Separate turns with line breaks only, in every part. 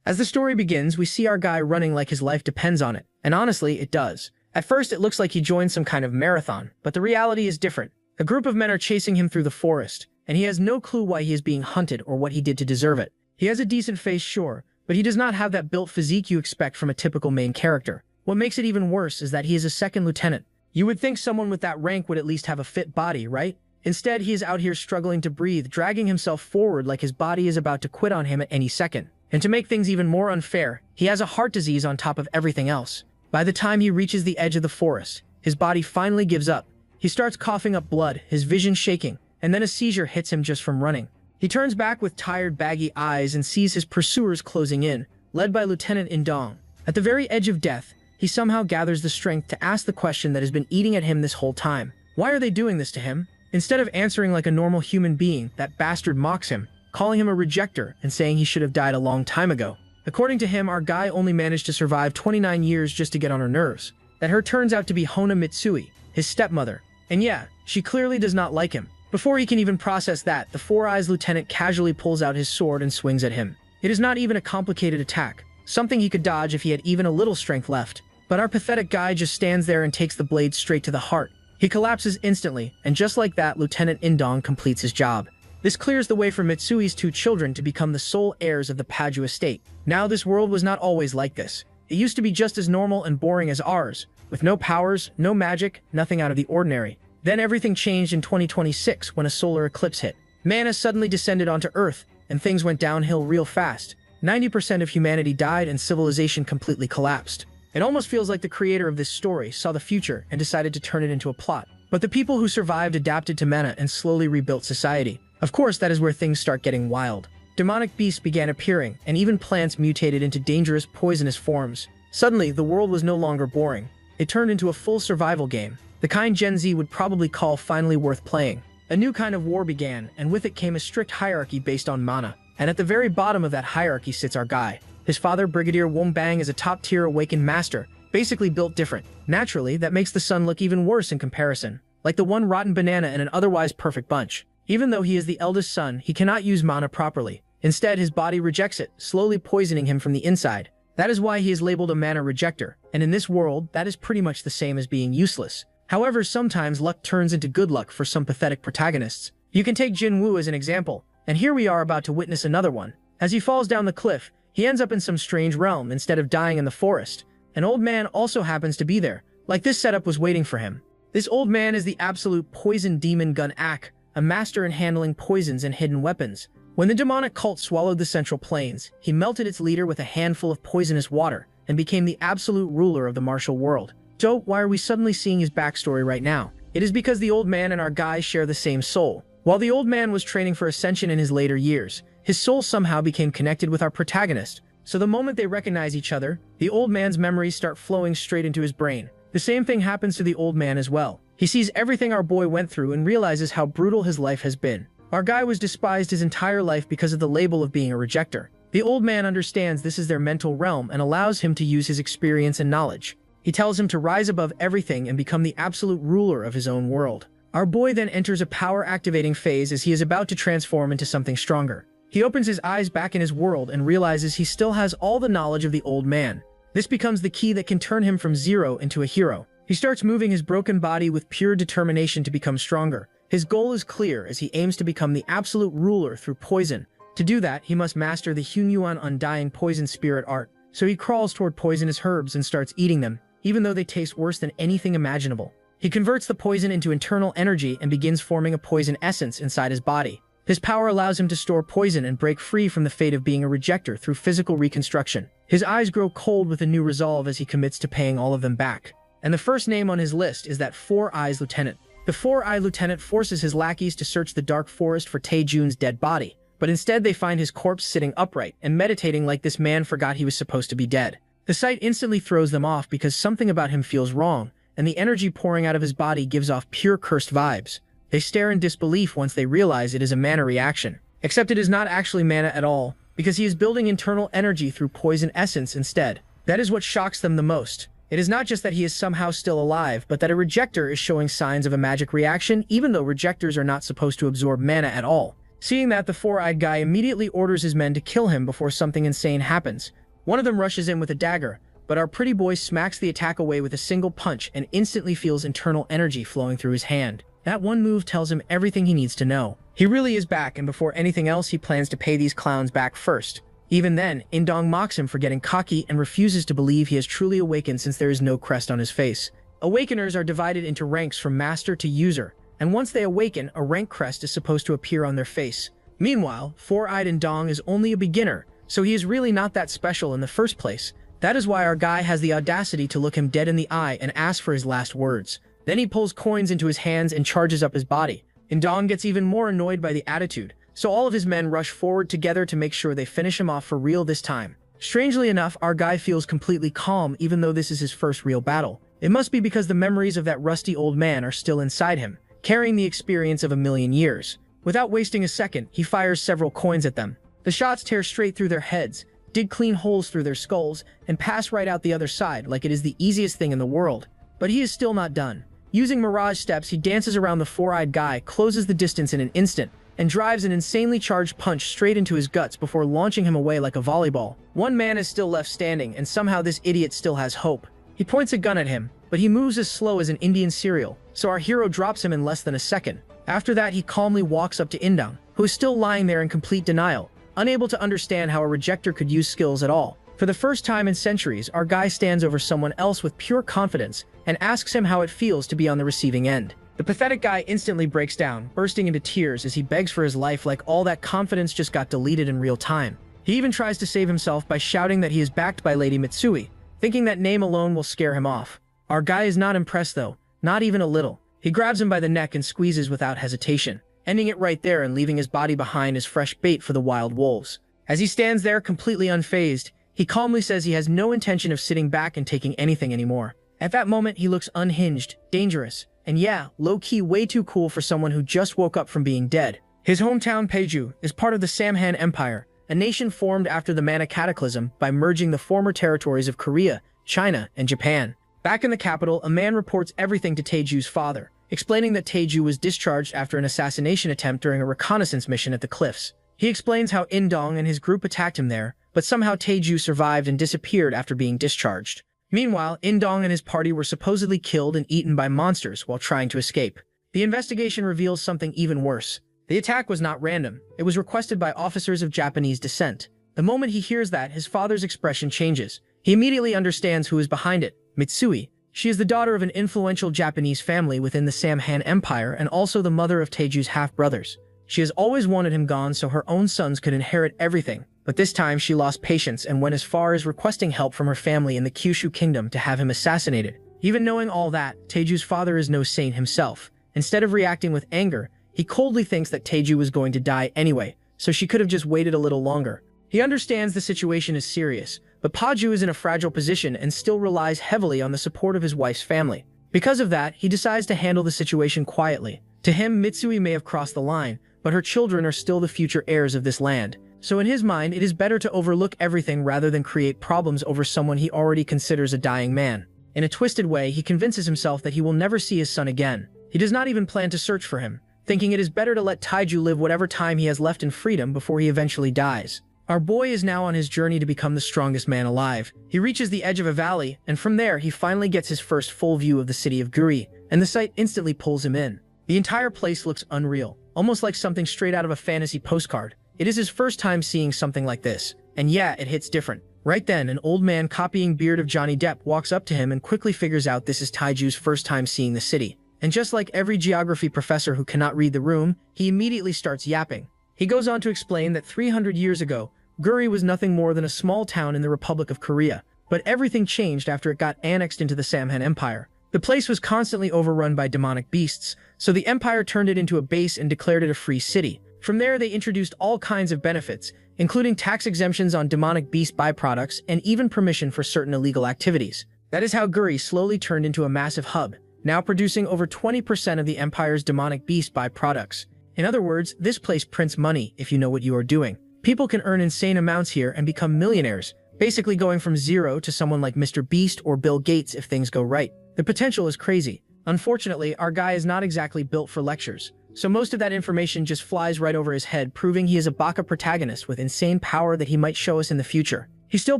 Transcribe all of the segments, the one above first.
As the story begins, we see our guy running like his life depends on it, and honestly, it does. At first, it looks like he joined some kind of marathon, but the reality is different. A group of men are chasing him through the forest, and he has no clue why he is being hunted or what he did to deserve it. He has a decent face, sure, but he does not have that built physique you expect from a typical main character. What makes it even worse is that he is a second lieutenant. You would think someone with that rank would at least have a fit body, right? Instead, he is out here struggling to breathe, dragging himself forward like his body is about to quit on him at any second. And to make things even more unfair, he has a heart disease on top of everything else. By the time he reaches the edge of the forest, his body finally gives up. He starts coughing up blood, his vision shaking, and then a seizure hits him just from running. He turns back with tired, baggy eyes and sees his pursuers closing in, led by Lieutenant Indong. At the very edge of death, he somehow gathers the strength to ask the question that has been eating at him this whole time. Why are they doing this to him? Instead of answering like a normal human being, that bastard mocks him, calling him a rejecter and saying he should have died a long time ago. According to him, our guy only managed to survive 29 years just to get on her nerves. That her turns out to be Hona Mitsui, his stepmother. And yeah, she clearly does not like him. Before he can even process that, the Four Eyes lieutenant casually pulls out his sword and swings at him. It is not even a complicated attack, something he could dodge if he had even a little strength left. But our pathetic guy just stands there and takes the blade straight to the heart. He collapses instantly, and just like that, Lieutenant Indong completes his job. This clears the way for Mitsui's two children to become the sole heirs of the Paju estate. Now, this world was not always like this. It used to be just as normal and boring as ours, with no powers, no magic, nothing out of the ordinary. Then everything changed in 2026 when a solar eclipse hit. Mana suddenly descended onto Earth, and things went downhill real fast. 90% of humanity died and civilization completely collapsed. It almost feels like the creator of this story saw the future and decided to turn it into a plot. But the people who survived adapted to mana and slowly rebuilt society. Of course, that is where things start getting wild. Demonic beasts began appearing, and even plants mutated into dangerous, poisonous forms. Suddenly, the world was no longer boring. It turned into a full survival game, the kind Gen Z would probably call finally worth playing. A new kind of war began, and with it came a strict hierarchy based on mana. And at the very bottom of that hierarchy sits our guy. His father, Brigadier Wombang, is a top-tier awakened master, basically built different. Naturally, that makes the son look even worse in comparison, like the one rotten banana in an otherwise perfect bunch. Even though he is the eldest son, he cannot use mana properly. Instead, his body rejects it, slowly poisoning him from the inside. That is why he is labeled a mana rejector, and in this world, that is pretty much the same as being useless. However, sometimes luck turns into good luck for some pathetic protagonists. You can take Jin Woo as an example, and here we are about to witness another one. As he falls down the cliff, he ends up in some strange realm instead of dying in the forest. An old man also happens to be there, like this setup was waiting for him. This old man is the absolute poison demon Gun Ak, a master in handling poisons and hidden weapons. When the demonic cult swallowed the Central Plains, he melted its leader with a handful of poisonous water and became the absolute ruler of the martial world. So, why are we suddenly seeing his backstory right now? It is because the old man and our guy share the same soul. While the old man was training for ascension in his later years, his soul somehow became connected with our protagonist. So the moment they recognize each other, the old man's memories start flowing straight into his brain. The same thing happens to the old man as well. He sees everything our boy went through and realizes how brutal his life has been. Our guy was despised his entire life because of the label of being a rejecter. The old man understands this is their mental realm and allows him to use his experience and knowledge. He tells him to rise above everything and become the absolute ruler of his own world. Our boy then enters a power-activating phase as he is about to transform into something stronger. He opens his eyes back in his world and realizes he still has all the knowledge of the old man. This becomes the key that can turn him from zero into a hero. He starts moving his broken body with pure determination to become stronger. His goal is clear as he aims to become the absolute ruler through poison. To do that, he must master the Hunyuan Undying Poison Spirit art. So he crawls toward poisonous herbs and starts eating them, even though they taste worse than anything imaginable. He converts the poison into internal energy and begins forming a poison essence inside his body. His power allows him to store poison and break free from the fate of being a rejecter through physical reconstruction. His eyes grow cold with a new resolve as he commits to paying all of them back. And the first name on his list is that Four Eyes Lieutenant. The Four Eye Lieutenant forces his lackeys to search the dark forest for Tae-jun's dead body, but instead they find his corpse sitting upright and meditating like this man forgot he was supposed to be dead. The sight instantly throws them off because something about him feels wrong, and the energy pouring out of his body gives off pure cursed vibes. They stare in disbelief once they realize it is a mana reaction. Except it is not actually mana at all, because he is building internal energy through poison essence instead. That is what shocks them the most. It is not just that he is somehow still alive, but that a rejecter is showing signs of a magic reaction even though rejectors are not supposed to absorb mana at all. Seeing that, the four-eyed guy immediately orders his men to kill him before something insane happens. One of them rushes in with a dagger, but our pretty boy smacks the attack away with a single punch and instantly feels internal energy flowing through his hand. That one move tells him everything he needs to know. He really is back, and before anything else, he plans to pay these clowns back first. Even then, Indong mocks him for getting cocky and refuses to believe he has truly awakened since there is no crest on his face. Awakeners are divided into ranks from master to user, and once they awaken, a rank crest is supposed to appear on their face. Meanwhile, four-eyed Indong is only a beginner, so he is really not that special in the first place. That is why our guy has the audacity to look him dead in the eye and ask for his last words. Then he pulls coins into his hands and charges up his body. Indong gets even more annoyed by the attitude, so all of his men rush forward together to make sure they finish him off for real this time. Strangely enough, our guy feels completely calm even though this is his first real battle. It must be because the memories of that rusty old man are still inside him, carrying the experience of a million years. Without wasting a second, he fires several coins at them. The shots tear straight through their heads, dig clean holes through their skulls, and pass right out the other side like it is the easiest thing in the world. But he is still not done. Using mirage steps, he dances around the four-eyed guy, closes the distance in an instant, and drives an insanely charged punch straight into his guts before launching him away like a volleyball. One man is still left standing, and somehow this idiot still has hope. He points a gun at him, but he moves as slow as an Indian cereal, so our hero drops him in less than a second. After that, he calmly walks up to Indong, who is still lying there in complete denial, unable to understand how a rejector could use skills at all. For the first time in centuries, our guy stands over someone else with pure confidence and asks him how it feels to be on the receiving end. The pathetic guy instantly breaks down, bursting into tears as he begs for his life like all that confidence just got deleted in real time. He even tries to save himself by shouting that he is backed by Lady Mitsui, thinking that name alone will scare him off. Our guy is not impressed though, not even a little. He grabs him by the neck and squeezes without hesitation, ending it right there and leaving his body behind as fresh bait for the wild wolves. As he stands there completely unfazed, he calmly says he has no intention of sitting back and taking anything anymore. At that moment, he looks unhinged, dangerous, and yeah, low-key way too cool for someone who just woke up from being dead. His hometown, Paeju, is part of the Samhan Empire, a nation formed after the Mana Cataclysm by merging the former territories of Korea, China, and Japan. Back in the capital, a man reports everything to Taeju's father, explaining that Taeju was discharged after an assassination attempt during a reconnaissance mission at the cliffs. He explains how Indong and his group attacked him there, but somehow Taeju survived and disappeared after being discharged. Meanwhile, Indong and his party were supposedly killed and eaten by monsters while trying to escape. The investigation reveals something even worse. The attack was not random. It was requested by officers of Japanese descent. The moment he hears that, his father's expression changes. He immediately understands who is behind it: Mitsui. She is the daughter of an influential Japanese family within the Samhan Empire and also the mother of Taeju's half-brothers. She has always wanted him gone so her own sons could inherit everything, but this time she lost patience and went as far as requesting help from her family in the Kyushu kingdom to have him assassinated. Even knowing all that, Taeju's father is no saint himself. Instead of reacting with anger, he coldly thinks that Taeju was going to die anyway, so she could have just waited a little longer. He understands the situation is serious, but Paju is in a fragile position and still relies heavily on the support of his wife's family. Because of that, he decides to handle the situation quietly. To him, Mitsui may have crossed the line, but her children are still the future heirs of this land. So in his mind, it is better to overlook everything rather than create problems over someone he already considers a dying man. In a twisted way, he convinces himself that he will never see his son again. He does not even plan to search for him, thinking it is better to let Taeju live whatever time he has left in freedom before he eventually dies. Our boy is now on his journey to become the strongest man alive. He reaches the edge of a valley, and from there he finally gets his first full view of the city of Guri, and the sight instantly pulls him in. The entire place looks unreal, almost like something straight out of a fantasy postcard. It is his first time seeing something like this, and yeah, it hits different. Right then, an old man copying beard of Johnny Depp walks up to him and quickly figures out this is Taeju's first time seeing the city. And just like every geography professor who cannot read the room, he immediately starts yapping. He goes on to explain that 300 years ago, Guri was nothing more than a small town in the Republic of Korea, but everything changed after it got annexed into the Samhan Empire. The place was constantly overrun by demonic beasts, so the empire turned it into a base and declared it a free city. From there, they introduced all kinds of benefits, including tax exemptions on demonic beast byproducts and even permission for certain illegal activities. That is how Guri slowly turned into a massive hub, now producing over 20% of the empire's demonic beast byproducts. In other words, this place prints money if you know what you are doing. People can earn insane amounts here and become millionaires, basically going from zero to someone like Mr. Beast or Bill Gates if things go right. The potential is crazy. Unfortunately, our guy is not exactly built for lectures, so most of that information just flies right over his head, proving he is a baka protagonist with insane power that he might show us in the future. He still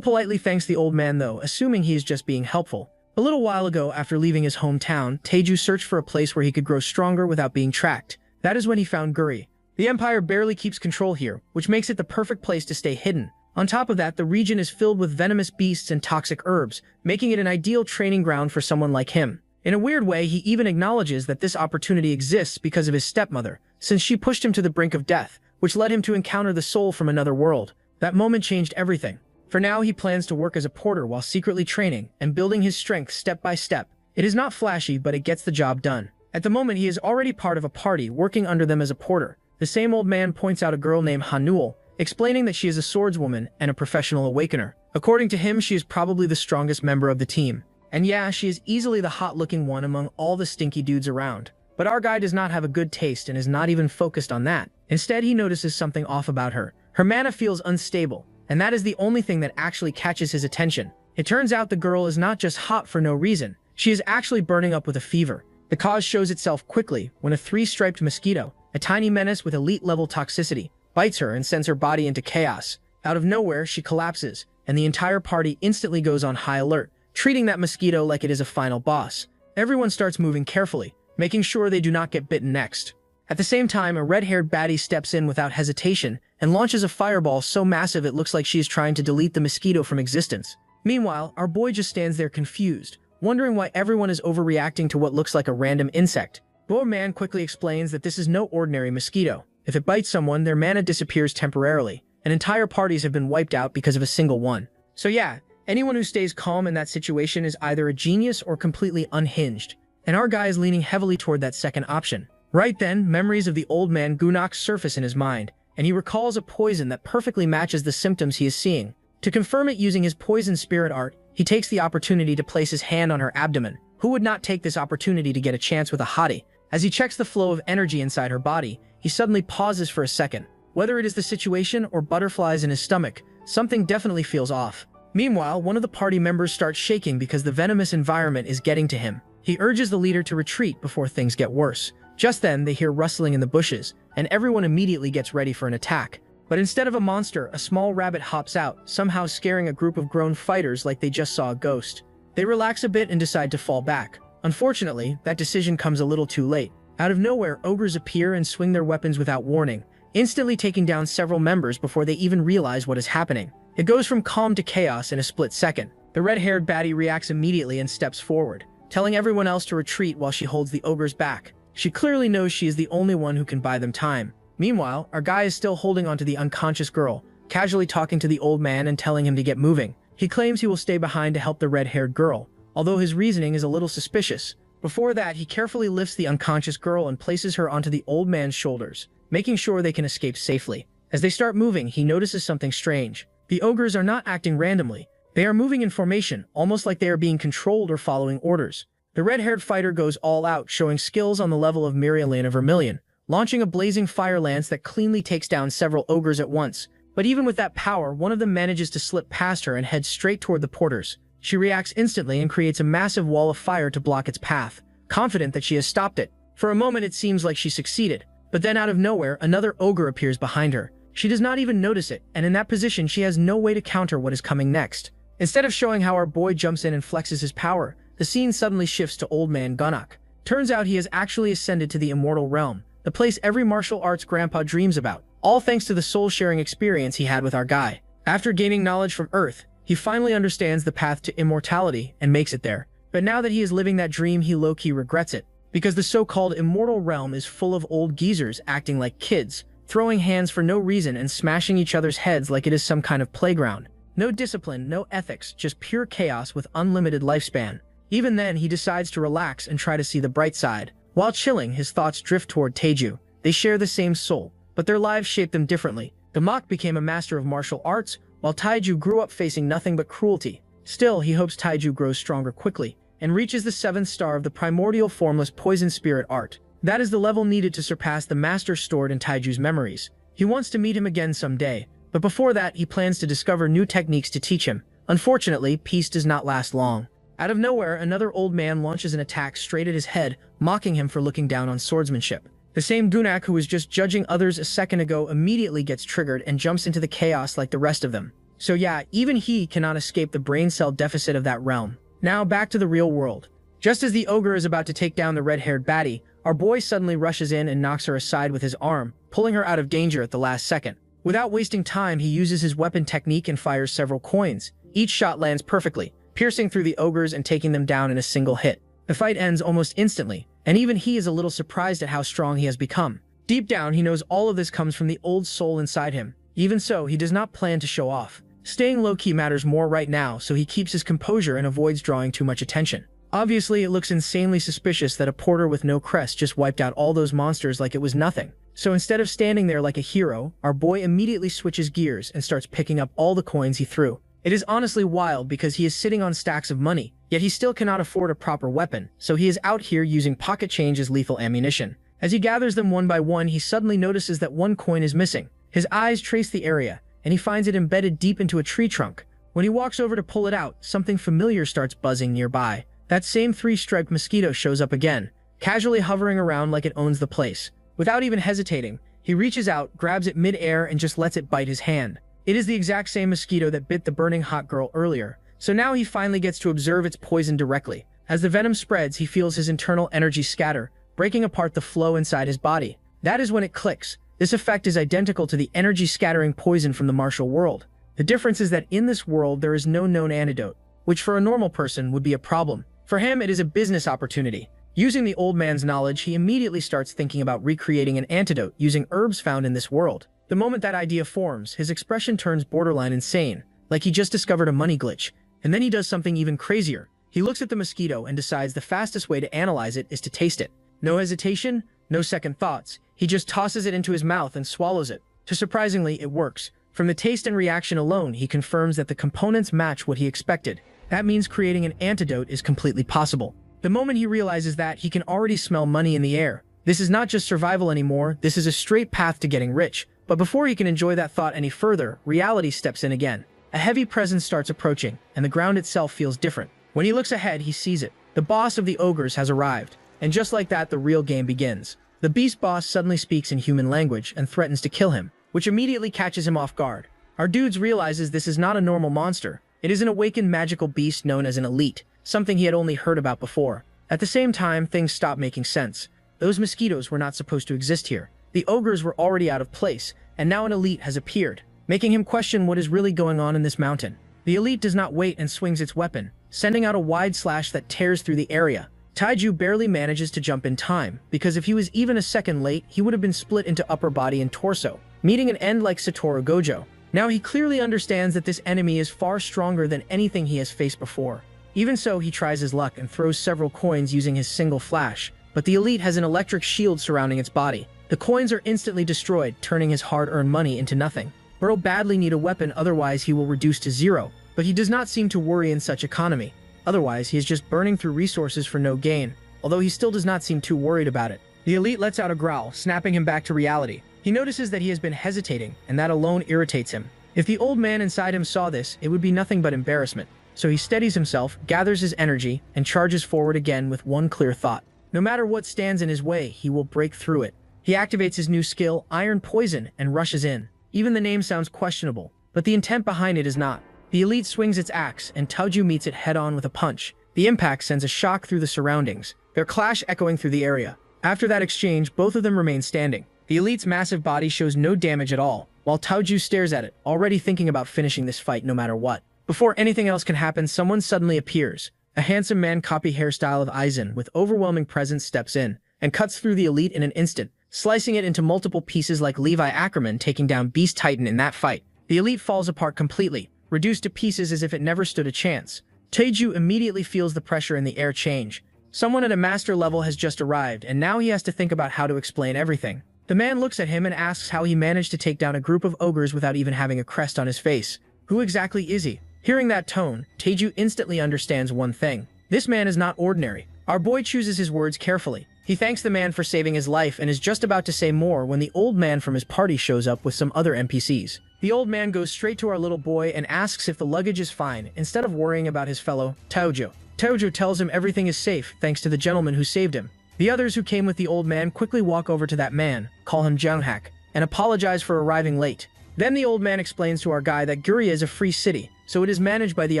politely thanks the old man though, assuming he is just being helpful. A little while ago, after leaving his hometown, Taeju searched for a place where he could grow stronger without being tracked. That is when he found Guri. The Empire barely keeps control here, which makes it the perfect place to stay hidden. On top of that, the region is filled with venomous beasts and toxic herbs, making it an ideal training ground for someone like him. In a weird way, he even acknowledges that this opportunity exists because of his stepmother, since she pushed him to the brink of death, which led him to encounter the soul from another world. That moment changed everything. For now, he plans to work as a porter while secretly training and building his strength step by step. It is not flashy, but it gets the job done. At the moment, he is already part of a party working under them as a porter. The same old man points out a girl named Hanul, explaining that she is a swordswoman and a professional awakener. According to him, she is probably the strongest member of the team. And yeah, she is easily the hot-looking one among all the stinky dudes around. But our guy does not have a good taste and is not even focused on that. Instead, he notices something off about her. Her mana feels unstable, and that is the only thing that actually catches his attention. It turns out the girl is not just hot for no reason. She is actually burning up with a fever. The cause shows itself quickly when a three-striped mosquito, a tiny menace with elite-level toxicity, bites her and sends her body into chaos. Out of nowhere, she collapses, and the entire party instantly goes on high alert, treating that mosquito like it is a final boss. Everyone starts moving carefully, making sure they do not get bitten next. At the same time, a red-haired baddie steps in without hesitation and launches a fireball so massive it looks like she is trying to delete the mosquito from existence. Meanwhile, our boy just stands there confused, wondering why everyone is overreacting to what looks like a random insect. Boar Man quickly explains that this is no ordinary mosquito. If it bites someone, their mana disappears temporarily, and entire parties have been wiped out because of a single one. So yeah, anyone who stays calm in that situation is either a genius or completely unhinged, and our guy is leaning heavily toward that second option. Right then, memories of the old man Gunok surface in his mind, and he recalls a poison that perfectly matches the symptoms he is seeing. To confirm it using his poison spirit art, he takes the opportunity to place his hand on her abdomen. Who would not take this opportunity to get a chance with a hottie? As he checks the flow of energy inside her body, he suddenly pauses for a second. Whether it is the situation or butterflies in his stomach, something definitely feels off. Meanwhile, one of the party members starts shaking because the venomous environment is getting to him. He urges the leader to retreat before things get worse. Just then, they hear rustling in the bushes, and everyone immediately gets ready for an attack. But instead of a monster, a small rabbit hops out, somehow scaring a group of grown fighters like they just saw a ghost. They relax a bit and decide to fall back. Unfortunately, that decision comes a little too late. Out of nowhere, ogres appear and swing their weapons without warning, instantly taking down several members before they even realize what is happening. It goes from calm to chaos in a split second. The red-haired baddie reacts immediately and steps forward, telling everyone else to retreat while she holds the ogres back. She clearly knows she is the only one who can buy them time. Meanwhile, our guy is still holding onto the unconscious girl, casually talking to the old man and telling him to get moving. He claims he will stay behind to help the red-haired girl, although his reasoning is a little suspicious. Before that, he carefully lifts the unconscious girl and places her onto the old man's shoulders, making sure they can escape safely. As they start moving, he notices something strange. The ogres are not acting randomly. They are moving in formation, almost like they are being controlled or following orders. The red-haired fighter goes all out, showing skills on the level of Mirielin of Vermilion, launching a blazing fire lance that cleanly takes down several ogres at once. But even with that power, one of them manages to slip past her and head straight toward the porters. She reacts instantly and creates a massive wall of fire to block its path, confident that she has stopped it. For a moment, it seems like she succeeded, but then out of nowhere, another ogre appears behind her. She does not even notice it, and in that position, she has no way to counter what is coming next. Instead of showing how our boy jumps in and flexes his power, the scene suddenly shifts to old man Gunok. Turns out he has actually ascended to the immortal realm, the place every martial arts grandpa dreams about, all thanks to the soul-sharing experience he had with our guy. After gaining knowledge from Earth, he finally understands the path to immortality and makes it there. But now that he is living that dream, he low-key regrets it, because the so-called immortal realm is full of old geezers acting like kids, throwing hands for no reason and smashing each other's heads like it is some kind of playground. No discipline, no ethics, just pure chaos with unlimited lifespan. Even then, he decides to relax and try to see the bright side. While chilling, his thoughts drift toward Taeju. They share the same soul, but their lives shape them differently. The Mok became a master of martial arts, while Taeju grew up facing nothing but cruelty. Still, he hopes Taeju grows stronger quickly and reaches the 7th star of the primordial formless poison spirit art. That is the level needed to surpass the master stored in Taeju's memories. He wants to meet him again someday, but before that, he plans to discover new techniques to teach him. Unfortunately, peace does not last long. Out of nowhere, another old man launches an attack straight at his head, mocking him for looking down on swordsmanship. The same Gunak who was just judging others a second ago immediately gets triggered and jumps into the chaos like the rest of them. So yeah, even he cannot escape the brain cell deficit of that realm. Now back to the real world. Just as the ogre is about to take down the red-haired baddie, our boy suddenly rushes in and knocks her aside with his arm, pulling her out of danger at the last second. Without wasting time, he uses his weapon technique and fires several coins. Each shot lands perfectly, piercing through the ogres and taking them down in a single hit. The fight ends almost instantly, and even he is a little surprised at how strong he has become. Deep down, he knows all of this comes from the old soul inside him. Even so, he does not plan to show off. Staying low-key matters more right now, so he keeps his composure and avoids drawing too much attention. Obviously, it looks insanely suspicious that a porter with no crest just wiped out all those monsters like it was nothing. So instead of standing there like a hero, our boy immediately switches gears and starts picking up all the coins he threw. It is honestly wild because he is sitting on stacks of money, yet he still cannot afford a proper weapon, so he is out here using pocket change as lethal ammunition. As he gathers them one by one, he suddenly notices that one coin is missing. His eyes trace the area, and he finds it embedded deep into a tree trunk. When he walks over to pull it out, something familiar starts buzzing nearby. That same three-striped mosquito shows up again, casually hovering around like it owns the place. Without even hesitating, he reaches out, grabs it mid-air, and just lets it bite his hand. It is the exact same mosquito that bit the burning hot girl earlier, so now he finally gets to observe its poison directly. As the venom spreads, he feels his internal energy scatter, breaking apart the flow inside his body. That is when it clicks. This effect is identical to the energy-scattering poison from the martial world. The difference is that in this world there is no known antidote, which for a normal person would be a problem. For him, it is a business opportunity. Using the old man's knowledge, he immediately starts thinking about recreating an antidote using herbs found in this world. The moment that idea forms, his expression turns borderline insane, like he just discovered a money glitch. And then he does something even crazier. He looks at the mosquito and decides the fastest way to analyze it is to taste it. No hesitation, no second thoughts. He just tosses it into his mouth and swallows it. Surprisingly, it works. From the taste and reaction alone, he confirms that the components match what he expected. That means creating an antidote is completely possible. The moment he realizes that, he can already smell money in the air. This is not just survival anymore, this is a straight path to getting rich. But before he can enjoy that thought any further, reality steps in again. A heavy presence starts approaching, and the ground itself feels different. When he looks ahead, he sees it. The boss of the ogres has arrived. And just like that, the real game begins. The beast boss suddenly speaks in human language and threatens to kill him, which immediately catches him off guard. Our dudes realizes this is not a normal monster. It is an awakened magical beast known as an elite, something he had only heard about before. At the same time, things stop making sense. Those mosquitoes were not supposed to exist here. The ogres were already out of place, and now an elite has appeared, making him question what is really going on in this mountain. The elite does not wait and swings its weapon, sending out a wide slash that tears through the area. Taiju barely manages to jump in time, because if he was even a second late, he would have been split into upper body and torso, meeting an end like Satoru Gojo. Now he clearly understands that this enemy is far stronger than anything he has faced before. Even so, he tries his luck and throws several coins using his single flash, but the elite has an electric shield surrounding its body. The coins are instantly destroyed, turning his hard-earned money into nothing. Burl badly need a weapon, otherwise he will reduce to zero, but he does not seem to worry in such economy. Otherwise, he is just burning through resources for no gain, although he still does not seem too worried about it. The elite lets out a growl, snapping him back to reality. He notices that he has been hesitating, and that alone irritates him. If the old man inside him saw this, it would be nothing but embarrassment. So he steadies himself, gathers his energy, and charges forward again with one clear thought. No matter what stands in his way, he will break through it. He activates his new skill, Iron Poison, and rushes in. Even the name sounds questionable, but the intent behind it is not. The elite swings its axe, and Taiju meets it head-on with a punch. The impact sends a shock through the surroundings, their clash echoing through the area. After that exchange, both of them remain standing. The elite's massive body shows no damage at all, while Taiju stares at it, already thinking about finishing this fight no matter what. Before anything else can happen, someone suddenly appears. A handsome man copy hairstyle of Aizen with overwhelming presence steps in, and cuts through the elite in an instant, slicing it into multiple pieces like Levi Ackerman taking down Beast Titan in that fight. The elite falls apart completely, reduced to pieces as if it never stood a chance. Taiju immediately feels the pressure in the air change. Someone at a master level has just arrived, and now he has to think about how to explain everything. The man looks at him and asks how he managed to take down a group of ogres without even having a crest on his face. Who exactly is he? Hearing that tone, Taiju instantly understands one thing. This man is not ordinary. Our boy chooses his words carefully. He thanks the man for saving his life and is just about to say more when the old man from his party shows up with some other NPCs. The old man goes straight to our little boy and asks if the luggage is fine, instead of worrying about his fellow, Taiju. Taiju tells him everything is safe thanks to the gentleman who saved him. The others who came with the old man quickly walk over to that man, call him Junghak, and apologize for arriving late. Then the old man explains to our guy that Guria is a free city, so it is managed by the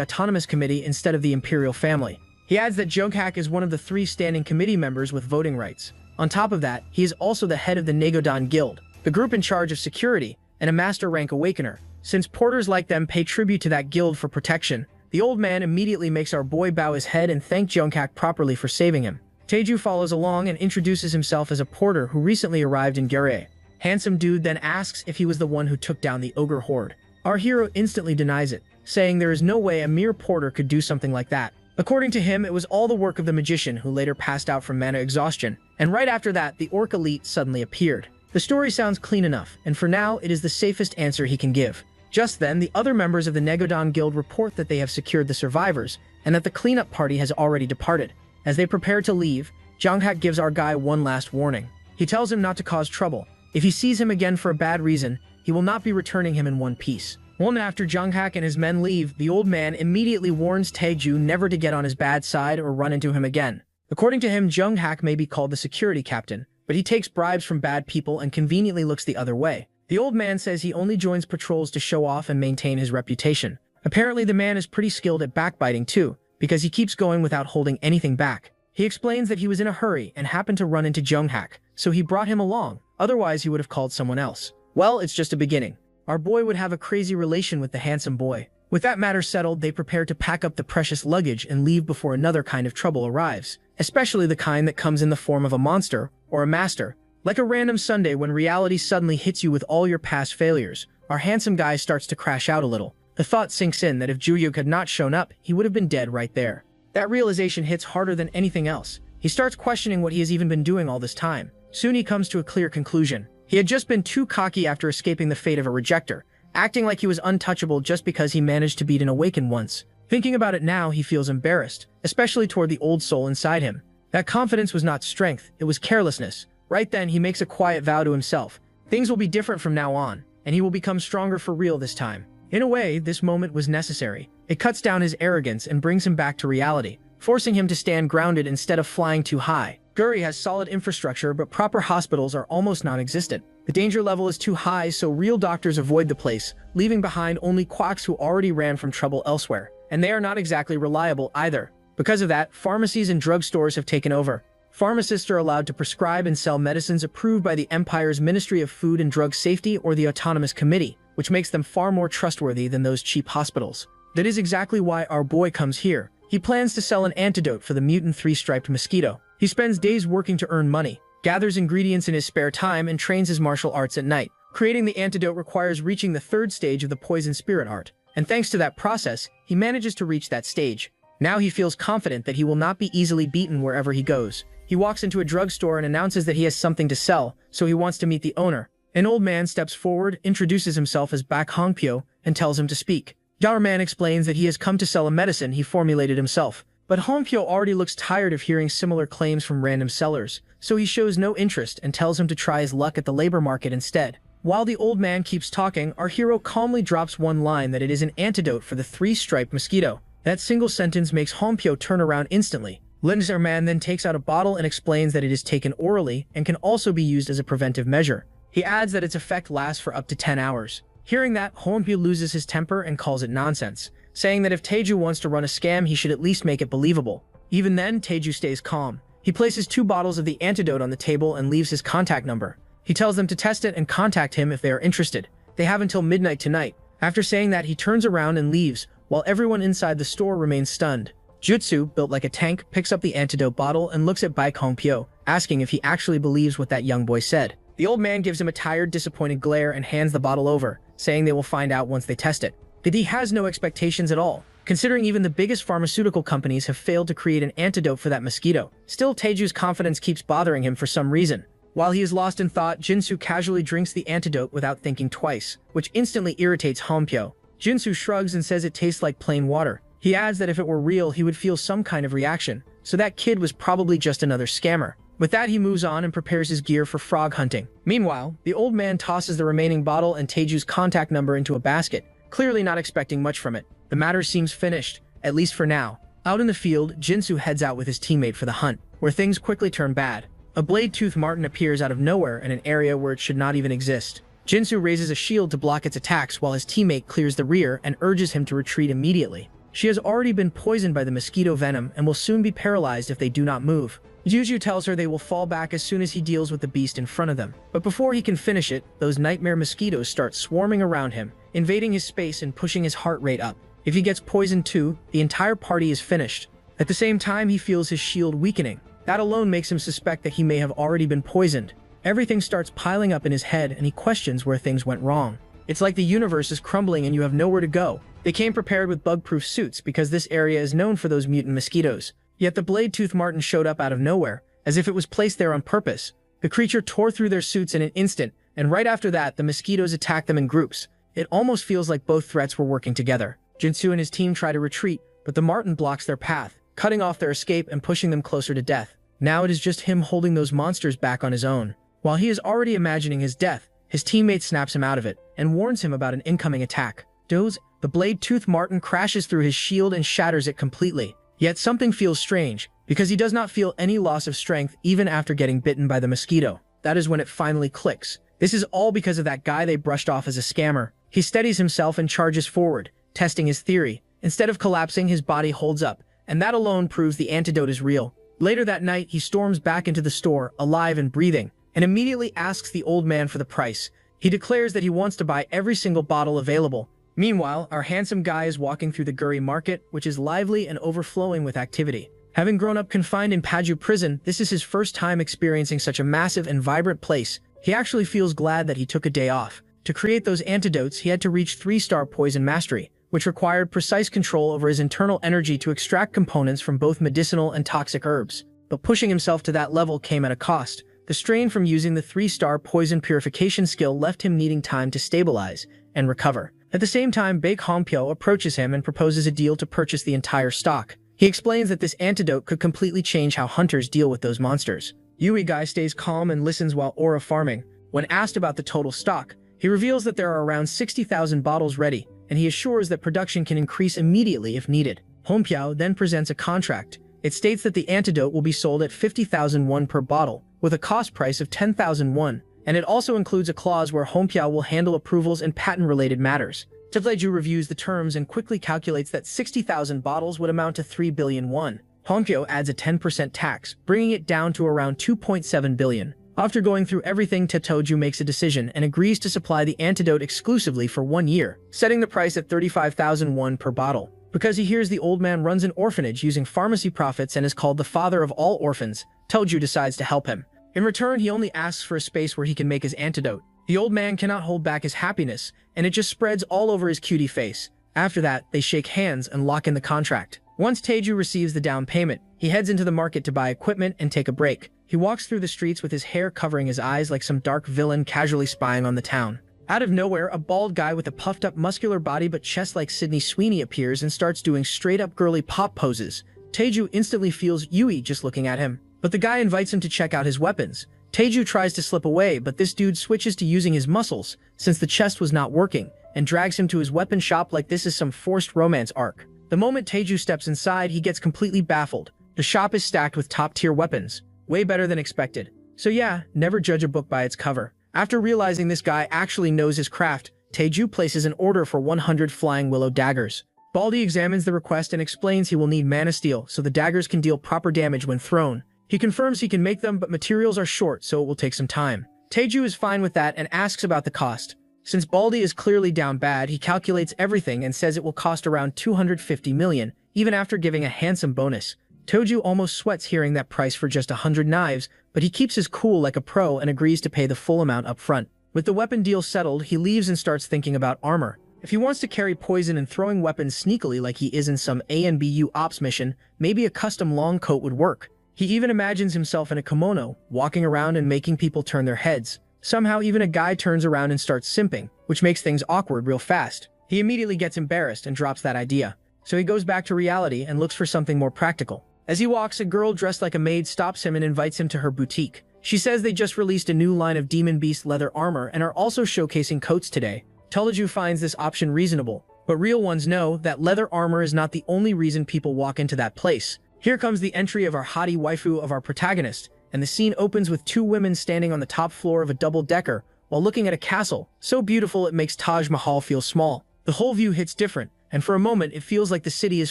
autonomous committee instead of the imperial family. He adds that Junghak is one of the 3 standing committee members with voting rights. On top of that, he is also the head of the Negodon Guild, the group in charge of security, and a master rank awakener. Since porters like them pay tribute to that guild for protection, the old man immediately makes our boy bow his head and thank Junghak properly for saving him. Taeju follows along and introduces himself as a porter who recently arrived in Gare. Handsome dude then asks if he was the one who took down the ogre horde. Our hero instantly denies it, saying there is no way a mere porter could do something like that. According to him, it was all the work of the magician who later passed out from mana exhaustion, and right after that, the orc elite suddenly appeared. The story sounds clean enough, and for now, it is the safest answer he can give. Just then, the other members of the Negodon Guild report that they have secured the survivors, and that the cleanup party has already departed. As they prepare to leave, Junghak gives our guy one last warning. He tells him not to cause trouble. If he sees him again for a bad reason, he will not be returning him in one piece. One after Junghak and his men leave, the old man immediately warns Taeju never to get on his bad side or run into him again. According to him, Junghak may be called the security captain, but he takes bribes from bad people and conveniently looks the other way. The old man says he only joins patrols to show off and maintain his reputation. Apparently the man is pretty skilled at backbiting too, because he keeps going without holding anything back. He explains that he was in a hurry and happened to run into Junghak, so he brought him along, otherwise he would have called someone else. Well, it's just a beginning. Our boy would have a crazy relation with the handsome boy. With that matter settled, they prepare to pack up the precious luggage and leave before another kind of trouble arrives, especially the kind that comes in the form of a monster or a master. Like a random Sunday when reality suddenly hits you with all your past failures, our handsome guy starts to crash out a little. The thought sinks in that if Juyuk had not shown up, he would have been dead right there. That realization hits harder than anything else. He starts questioning what he has even been doing all this time. Soon he comes to a clear conclusion. He had just been too cocky after escaping the fate of a rejecter, acting like he was untouchable just because he managed to beat an awakened once. Thinking about it now, he feels embarrassed, especially toward the old soul inside him. That confidence was not strength, it was carelessness. Right then, he makes a quiet vow to himself. Things will be different from now on, and he will become stronger for real this time. In a way, this moment was necessary. It cuts down his arrogance and brings him back to reality, forcing him to stand grounded instead of flying too high. Guri has solid infrastructure, but proper hospitals are almost non-existent. The danger level is too high, so real doctors avoid the place, leaving behind only quacks who already ran from trouble elsewhere. And they are not exactly reliable either. Because of that, pharmacies and drugstores have taken over. Pharmacists are allowed to prescribe and sell medicines approved by the Empire's Ministry of Food and Drug Safety or the Autonomous Committee, which makes them far more trustworthy than those cheap hospitals. That is exactly why our boy comes here. He plans to sell an antidote for the mutant 3-striped mosquito. He spends days working to earn money, gathers ingredients in his spare time, and trains his martial arts at night. Creating the antidote requires reaching the 3rd stage of the poison spirit art, and thanks to that process, he manages to reach that stage. Now he feels confident that he will not be easily beaten wherever he goes. He walks into a drugstore and announces that he has something to sell, so he wants to meet the owner. An old man steps forward, introduces himself as Bak Hongpyo, and tells him to speak. Our man explains that he has come to sell a medicine he formulated himself. But Hongpyo already looks tired of hearing similar claims from random sellers, so he shows no interest and tells him to try his luck at the labor market instead. While the old man keeps talking, our hero calmly drops one line that it is an antidote for the 3-striped mosquito. That single sentence makes Hongpyo turn around instantly. Linzer man then takes out a bottle and explains that it is taken orally and can also be used as a preventive measure. He adds that its effect lasts for up to 10 hours. Hearing that, Hongpyo loses his temper and calls it nonsense, saying that if Taeju wants to run a scam, he should at least make it believable. Even then, Taeju stays calm. He places 2 bottles of the antidote on the table and leaves his contact number. He tells them to test it and contact him if they are interested. They have until midnight tonight. After saying that, he turns around and leaves, while everyone inside the store remains stunned. Jutsu, built like a tank, picks up the antidote bottle and looks at Baek Hongpyo, asking if he actually believes what that young boy said. The old man gives him a tired, disappointed glare and hands the bottle over, saying they will find out once they test it. That he has no expectations at all, considering even the biggest pharmaceutical companies have failed to create an antidote for that mosquito. Still, Taeju's confidence keeps bothering him for some reason. While he is lost in thought, Jinsu casually drinks the antidote without thinking twice, which instantly irritates Hongpyo. Jinsu shrugs and says it tastes like plain water. He adds that if it were real, he would feel some kind of reaction, so that kid was probably just another scammer. With that, he moves on and prepares his gear for frog hunting. Meanwhile, the old man tosses the remaining bottle and Taeju's contact number into a basket, clearly not expecting much from it. The matter seems finished, at least for now. Out in the field, Jinsu heads out with his teammate for the hunt. where things quickly turn bad. A blade-toothed marten appears out of nowhere in an area where it should not even exist. Jinsu raises a shield to block its attacks while his teammate clears the rear and urges him to retreat immediately. She has already been poisoned by the mosquito venom and will soon be paralyzed if they do not move. Juju tells her they will fall back as soon as he deals with the beast in front of them. But before he can finish it, those nightmare mosquitoes start swarming around him, invading his space and pushing his heart rate up. If he gets poisoned too, the entire party is finished. At the same time, he feels his shield weakening. That alone makes him suspect that he may have already been poisoned. Everything starts piling up in his head and he questions where things went wrong. It's like the universe is crumbling and you have nowhere to go. They came prepared with bug-proof suits because this area is known for those mutant mosquitoes. Yet the blade-toothed marten showed up out of nowhere, as if it was placed there on purpose. The creature tore through their suits in an instant, and right after that, the mosquitoes attacked them in groups. It almost feels like both threats were working together. Jinsu and his team try to retreat, but the marten blocks their path, cutting off their escape and pushing them closer to death. Now it is just him holding those monsters back on his own. While he is already imagining his death, his teammate snaps him out of it and warns him about an incoming attack. The blade-toothed marten crashes through his shield and shatters it completely. Yet something feels strange, because he does not feel any loss of strength even after getting bitten by the mosquito. That is when it finally clicks. This is all because of that guy they brushed off as a scammer. He steadies himself and charges forward, testing his theory. Instead of collapsing, his body holds up, and that alone proves the antidote is real. Later that night, he storms back into the store, alive and breathing, and immediately asks the old man for the price. He declares that he wants to buy every single bottle available. Meanwhile, our handsome guy is walking through the Guri market, which is lively and overflowing with activity. Having grown up confined in Paju prison, this is his first time experiencing such a massive and vibrant place. He actually feels glad that he took a day off. To create those antidotes, he had to reach 3-star poison mastery, which required precise control over his internal energy to extract components from both medicinal and toxic herbs. But pushing himself to that level came at a cost. The strain from using the 3-star poison purification skill left him needing time to stabilize and recover. At the same time, Baek Hongpyo approaches him and proposes a deal to purchase the entire stock. He explains that this antidote could completely change how hunters deal with those monsters. Yui Guy stays calm and listens while aura farming. When asked about the total stock, he reveals that there are around 60,000 bottles ready, and he assures that production can increase immediately if needed. Hongpyo then presents a contract. It states that the antidote will be sold at 50,000 won per bottle, with a cost price of 10,000 won. And it also includes a clause where Hongpyo will handle approvals and patent-related matters. Tefleju reviews the terms and quickly calculates that 60,000 bottles would amount to 3 billion won. Hongpyo adds a 10% tax, bringing it down to around 2.7 billion. After going through everything, Tetoju makes a decision and agrees to supply the antidote exclusively for 1 year, setting the price at 35,000 won per bottle. Because he hears the old man runs an orphanage using pharmacy profits and is called the father of all orphans, Toju decides to help him. In return, he only asks for a space where he can make his antidote. The old man cannot hold back his happiness, and it just spreads all over his cutie face. After that, they shake hands and lock in the contract. Once Taeju receives the down payment, he heads into the market to buy equipment and take a break. He walks through the streets with his hair covering his eyes like some dark villain casually spying on the town. Out of nowhere, a bald guy with a puffed-up muscular body but chest like Sydney Sweeney appears and starts doing straight-up girly pop poses. Taeju instantly feels Yui just looking at him. But the guy invites him to check out his weapons. Taeju tries to slip away, but this dude switches to using his muscles, since the chest was not working, and drags him to his weapon shop like this is some forced romance arc. The moment Taeju steps inside, he gets completely baffled. The shop is stacked with top-tier weapons. Way better than expected. So yeah, never judge a book by its cover. After realizing this guy actually knows his craft, Taeju places an order for 100 flying willow daggers. Baldy examines the request and explains he will need mana steel so the daggers can deal proper damage when thrown. He confirms he can make them, but materials are short, so it will take some time. Taeju is fine with that and asks about the cost. Since Baldy is clearly down bad, he calculates everything and says it will cost around 250 million, even after giving a handsome bonus. Toju almost sweats hearing that price for just 100 knives, but he keeps his cool like a pro and agrees to pay the full amount up front. With the weapon deal settled, he leaves and starts thinking about armor. If he wants to carry poison and throwing weapons sneakily like he is in some ANBU ops mission, maybe a custom long coat would work. He even imagines himself in a kimono, walking around and making people turn their heads. Somehow even a guy turns around and starts simping, which makes things awkward real fast. He immediately gets embarrassed and drops that idea. So he goes back to reality and looks for something more practical. As he walks, a girl dressed like a maid stops him and invites him to her boutique. She says they just released a new line of Demon Beast leather armor and are also showcasing coats today. Tolaju finds this option reasonable, but real ones know that leather armor is not the only reason people walk into that place. Here comes the entry of our hottie waifu of our protagonist, and the scene opens with two women standing on the top floor of a double-decker while looking at a castle so beautiful it makes Taj Mahal feel small. The whole view hits different, and for a moment it feels like the city is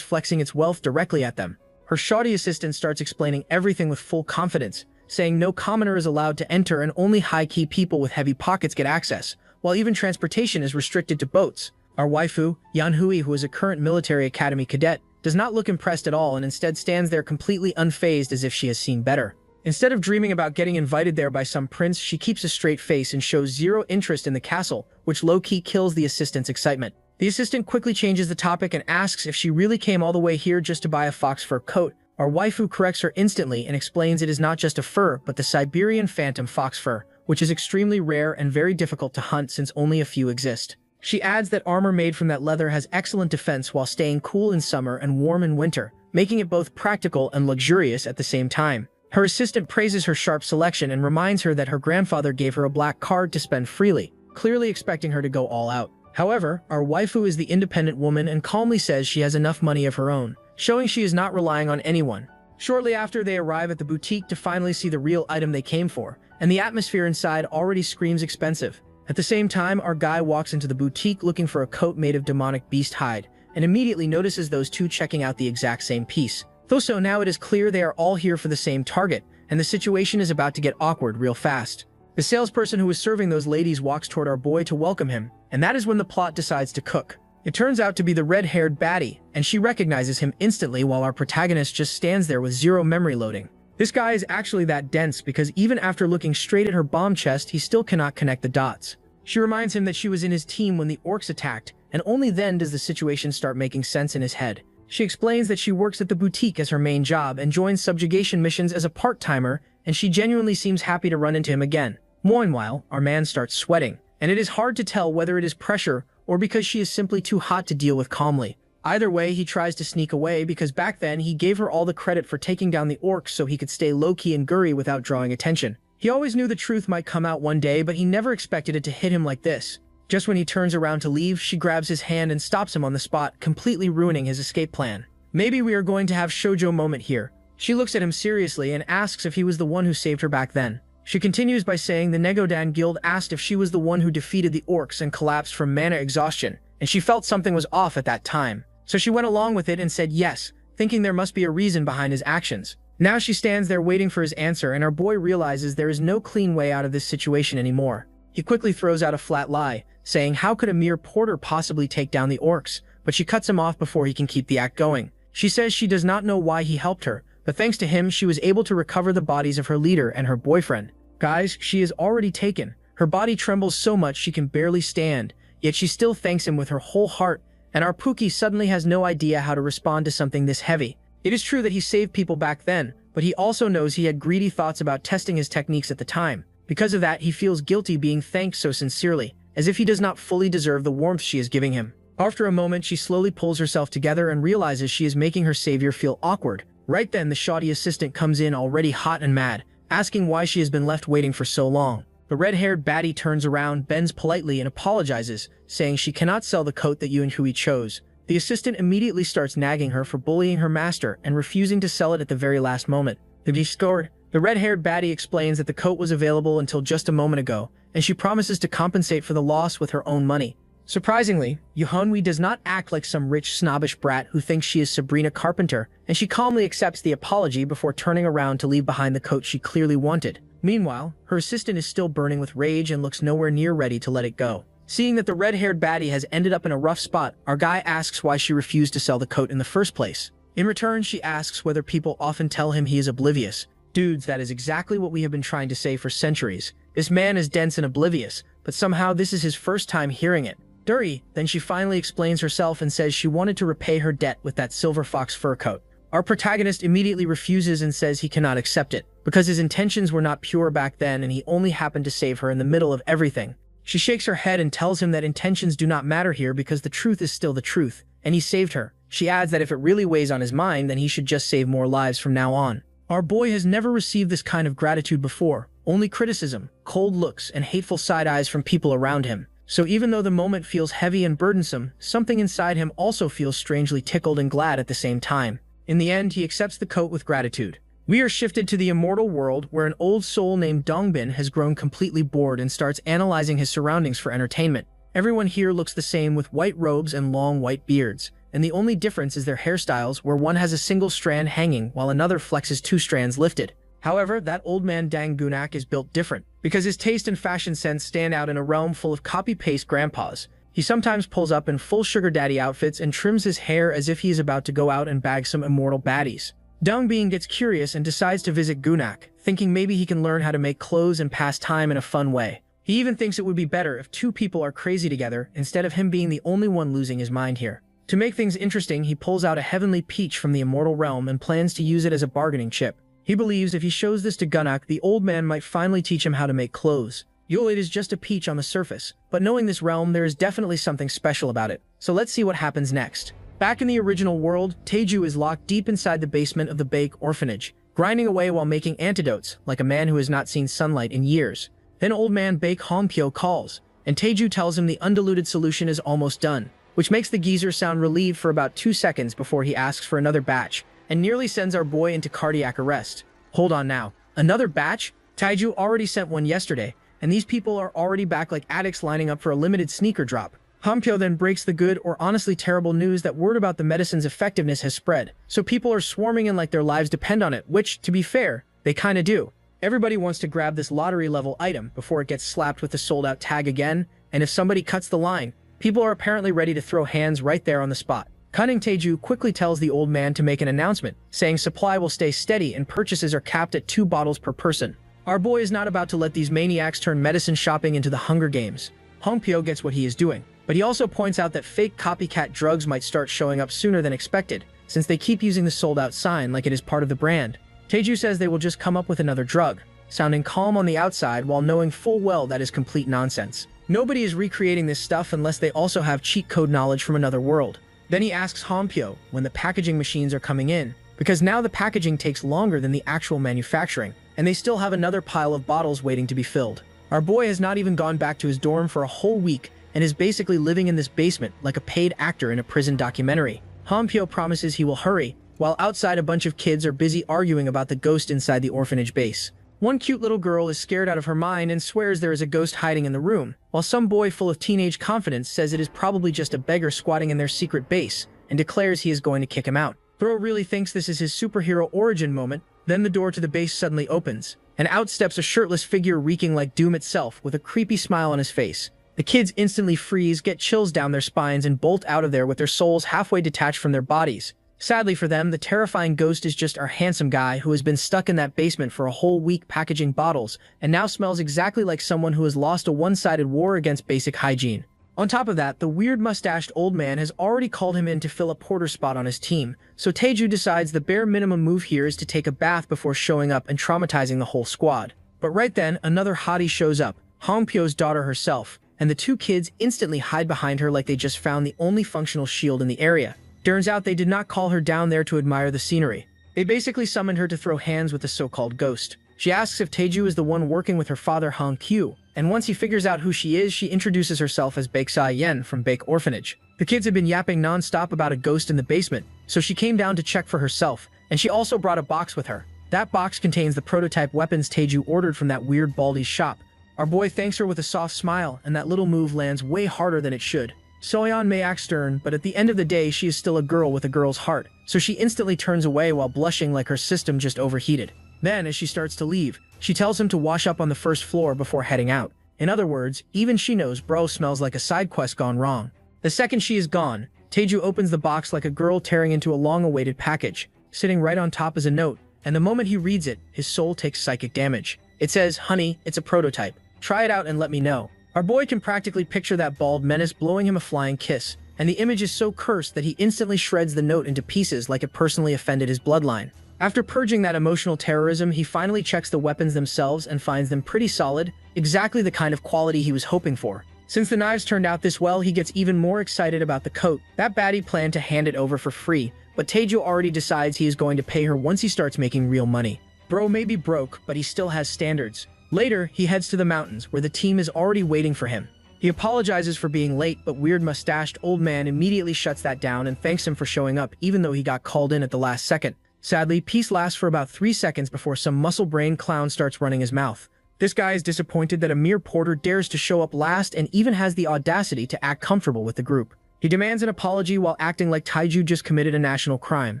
flexing its wealth directly at them. Her shoddy assistant starts explaining everything with full confidence, saying no commoner is allowed to enter and only high-key people with heavy pockets get access, while even transportation is restricted to boats. Our waifu, Yanhui, who is a current military academy cadet, does not look impressed at all and instead stands there completely unfazed as if she has seen better. Instead of dreaming about getting invited there by some prince, she keeps a straight face and shows zero interest in the castle, which low-key kills the assistant's excitement. The assistant quickly changes the topic and asks if she really came all the way here just to buy a fox fur coat. Our waifu corrects her instantly and explains it is not just a fur, but the Siberian phantom fox fur, which is extremely rare and very difficult to hunt since only a few exist. She adds that armor made from that leather has excellent defense while staying cool in summer and warm in winter, making it both practical and luxurious at the same time. Her assistant praises her sharp selection and reminds her that her grandfather gave her a black card to spend freely, clearly expecting her to go all out. However, our waifu is the independent woman and calmly says she has enough money of her own, showing she is not relying on anyone. Shortly after, they arrive at the boutique to finally see the real item they came for, and the atmosphere inside already screams expensive. At the same time, our guy walks into the boutique looking for a coat made of demonic beast hide, and immediately notices those two checking out the exact same piece. So now it is clear they are all here for the same target, and the situation is about to get awkward real fast. The salesperson who was serving those ladies walks toward our boy to welcome him, and that is when the plot decides to cook. It turns out to be the red-haired baddie, and she recognizes him instantly while our protagonist just stands there with zero memory loading. This guy is actually that dense because even after looking straight at her bomb chest, he still cannot connect the dots. She reminds him that she was in his team when the orcs attacked, and only then does the situation start making sense in his head. She explains that she works at the boutique as her main job and joins subjugation missions as a part-timer, and she genuinely seems happy to run into him again. Meanwhile, our man starts sweating, and it is hard to tell whether it is pressure or because she is simply too hot to deal with calmly. Either way, he tries to sneak away because back then he gave her all the credit for taking down the orcs so he could stay low-key and gurry without drawing attention. He always knew the truth might come out one day, but he never expected it to hit him like this. Just when he turns around to leave, she grabs his hand and stops him on the spot, completely ruining his escape plan. Maybe we are going to have shoujo moment here. She looks at him seriously and asks if he was the one who saved her back then. She continues by saying the Negodan Guild asked if she was the one who defeated the orcs and collapsed from mana exhaustion, and she felt something was off at that time. So she went along with it and said yes, thinking there must be a reason behind his actions. Now she stands there waiting for his answer, and our boy realizes there is no clean way out of this situation anymore. He quickly throws out a flat lie, saying how could a mere porter possibly take down the orcs, but she cuts him off before he can keep the act going. She says she does not know why he helped her, but thanks to him she was able to recover the bodies of her leader and her boyfriend. Guys, she is already taken. Her body trembles so much she can barely stand, yet she still thanks him with her whole heart, and our Pookie suddenly has no idea how to respond to something this heavy. It is true that he saved people back then, but he also knows he had greedy thoughts about testing his techniques at the time. Because of that, he feels guilty being thanked so sincerely, as if he does not fully deserve the warmth she is giving him. After a moment, she slowly pulls herself together and realizes she is making her savior feel awkward. Right then, the shoddy assistant comes in already hot and mad, asking why she has been left waiting for so long. The red-haired baddie turns around, bends politely, and apologizes, saying she cannot sell the coat that Yanhui chose. The assistant immediately starts nagging her for bullying her master and refusing to sell it at the very last moment. The red-haired baddie explains that the coat was available until just a moment ago, and she promises to compensate for the loss with her own money. Surprisingly, Yanhui does not act like some rich, snobbish brat who thinks she is Sabrina Carpenter, and she calmly accepts the apology before turning around to leave behind the coat she clearly wanted. Meanwhile, her assistant is still burning with rage and looks nowhere near ready to let it go. Seeing that the red-haired baddie has ended up in a rough spot, our guy asks why she refused to sell the coat in the first place. In return, she asks whether people often tell him he is oblivious. Dudes, that is exactly what we have been trying to say for centuries. This man is dense and oblivious, but somehow this is his first time hearing it. Then she finally explains herself and says she wanted to repay her debt with that silver fox fur coat. Our protagonist immediately refuses and says he cannot accept it, because his intentions were not pure back then and he only happened to save her in the middle of everything. She shakes her head and tells him that intentions do not matter here because the truth is still the truth, and he saved her. She adds that if it really weighs on his mind, then he should just save more lives from now on. Our boy has never received this kind of gratitude before, only criticism, cold looks, and hateful side eyes from people around him. So even though the moment feels heavy and burdensome, something inside him also feels strangely tickled and glad at the same time. In the end, he accepts the coat with gratitude. We are shifted to the immortal world where an old soul named Dongbin has grown completely bored and starts analyzing his surroundings for entertainment. Everyone here looks the same with white robes and long white beards, and the only difference is their hairstyles, where one has a single strand hanging while another flexes 2 strands lifted. However, that old man Dang Gunak is built different, because his taste and fashion sense stand out in a realm full of copy-paste grandpas. He sometimes pulls up in full sugar daddy outfits and trims his hair as if he is about to go out and bag some immortal baddies. Dongbin gets curious and decides to visit Gunak, thinking maybe he can learn how to make clothes and pass time in a fun way. He even thinks it would be better if 2 people are crazy together instead of him being the only one losing his mind here. To make things interesting, he pulls out a heavenly peach from the immortal realm and plans to use it as a bargaining chip. He believes if he shows this to Gunak, the old man might finally teach him how to make clothes. It is just a peach on the surface, but knowing this realm, there is definitely something special about it. So let's see what happens next. Back in the original world, Taeju is locked deep inside the basement of the Baek orphanage, grinding away while making antidotes, like a man who has not seen sunlight in years. Then old man Baek Hongpyo calls, and Taeju tells him the undiluted solution is almost done, which makes the geezer sound relieved for about 2 seconds before he asks for another batch, and nearly sends our boy into cardiac arrest. Hold on now. Another batch? Taeju already sent one yesterday, and these people are already back like addicts lining up for a limited sneaker drop. Hongpyo then breaks the good or honestly terrible news that word about the medicine's effectiveness has spread, so people are swarming in like their lives depend on it, which, to be fair, they kinda do. Everybody wants to grab this lottery-level item before it gets slapped with the sold-out tag again, and if somebody cuts the line, people are apparently ready to throw hands right there on the spot. Cunning Taeju quickly tells the old man to make an announcement, saying supply will stay steady and purchases are capped at 2 bottles per person. Our boy is not about to let these maniacs turn medicine shopping into the Hunger Games. Hongpyo gets what he is doing, but he also points out that fake copycat drugs might start showing up sooner than expected, since they keep using the sold-out sign like it is part of the brand. Taeju says they will just come up with another drug, sounding calm on the outside while knowing full well that is complete nonsense. Nobody is recreating this stuff unless they also have cheat code knowledge from another world. Then he asks Hongpyo when the packaging machines are coming in, because now the packaging takes longer than the actual manufacturing, and they still have another pile of bottles waiting to be filled. Our boy has not even gone back to his dorm for a whole week and is basically living in this basement like a paid actor in a prison documentary. Hongpyo promises he will hurry, while outside a bunch of kids are busy arguing about the ghost inside the orphanage base. One cute little girl is scared out of her mind and swears there is a ghost hiding in the room, while some boy full of teenage confidence says it is probably just a beggar squatting in their secret base and declares he is going to kick him out. Thro really thinks this is his superhero origin moment. Then the door to the base suddenly opens, and out steps a shirtless figure reeking like doom itself with a creepy smile on his face. The kids instantly freeze, get chills down their spines, and bolt out of there with their souls halfway detached from their bodies. Sadly for them, the terrifying ghost is just our handsome guy who has been stuck in that basement for a whole week packaging bottles and now smells exactly like someone who has lost a one-sided war against basic hygiene. On top of that, the weird mustached old man has already called him in to fill a porter spot on his team, so Taeju decides the bare minimum move here is to take a bath before showing up and traumatizing the whole squad. But right then, another hottie shows up, Hongpyo's daughter herself, and the 2 kids instantly hide behind her like they just found the only functional shield in the area. Turns out they did not call her down there to admire the scenery. They basically summoned her to throw hands with the so-called ghost. She asks if Taeju is the one working with her father Hong Kyu, and once he figures out who she is, she introduces herself as Baek Sa-yen from Baek Orphanage. The kids had been yapping non-stop about a ghost in the basement, so she came down to check for herself, and she also brought a box with her. That box contains the prototype weapons Taeju ordered from that weird baldy's shop. Our boy thanks her with a soft smile, and that little move lands way harder than it should. Soyeon may act stern, but at the end of the day, she is still a girl with a girl's heart, so she instantly turns away while blushing like her system just overheated. Then, as she starts to leave, she tells him to wash up on the first floor before heading out. In other words, even she knows bro smells like a side quest gone wrong. The second she is gone, Taeju opens the box like a girl tearing into a long-awaited package. Sitting right on top is a note, and the moment he reads it, his soul takes psychic damage. It says, "Honey, it's a prototype. Try it out and let me know." Our boy can practically picture that bald menace blowing him a flying kiss, and the image is so cursed that he instantly shreds the note into pieces like it personally offended his bloodline. After purging that emotional terrorism, he finally checks the weapons themselves and finds them pretty solid, exactly the kind of quality he was hoping for. Since the knives turned out this well, he gets even more excited about the coat. That baddie planned to hand it over for free, but Taeju already decides he is going to pay her once he starts making real money. Bro may be broke, but he still has standards. Later, he heads to the mountains, where the team is already waiting for him. He apologizes for being late, but weird mustached old man immediately shuts that down and thanks him for showing up even though he got called in at the last second. Sadly, peace lasts for about 3 seconds before some muscle-brained clown starts running his mouth. This guy is disappointed that a mere porter dares to show up last and even has the audacity to act comfortable with the group. He demands an apology while acting like Taiju just committed a national crime.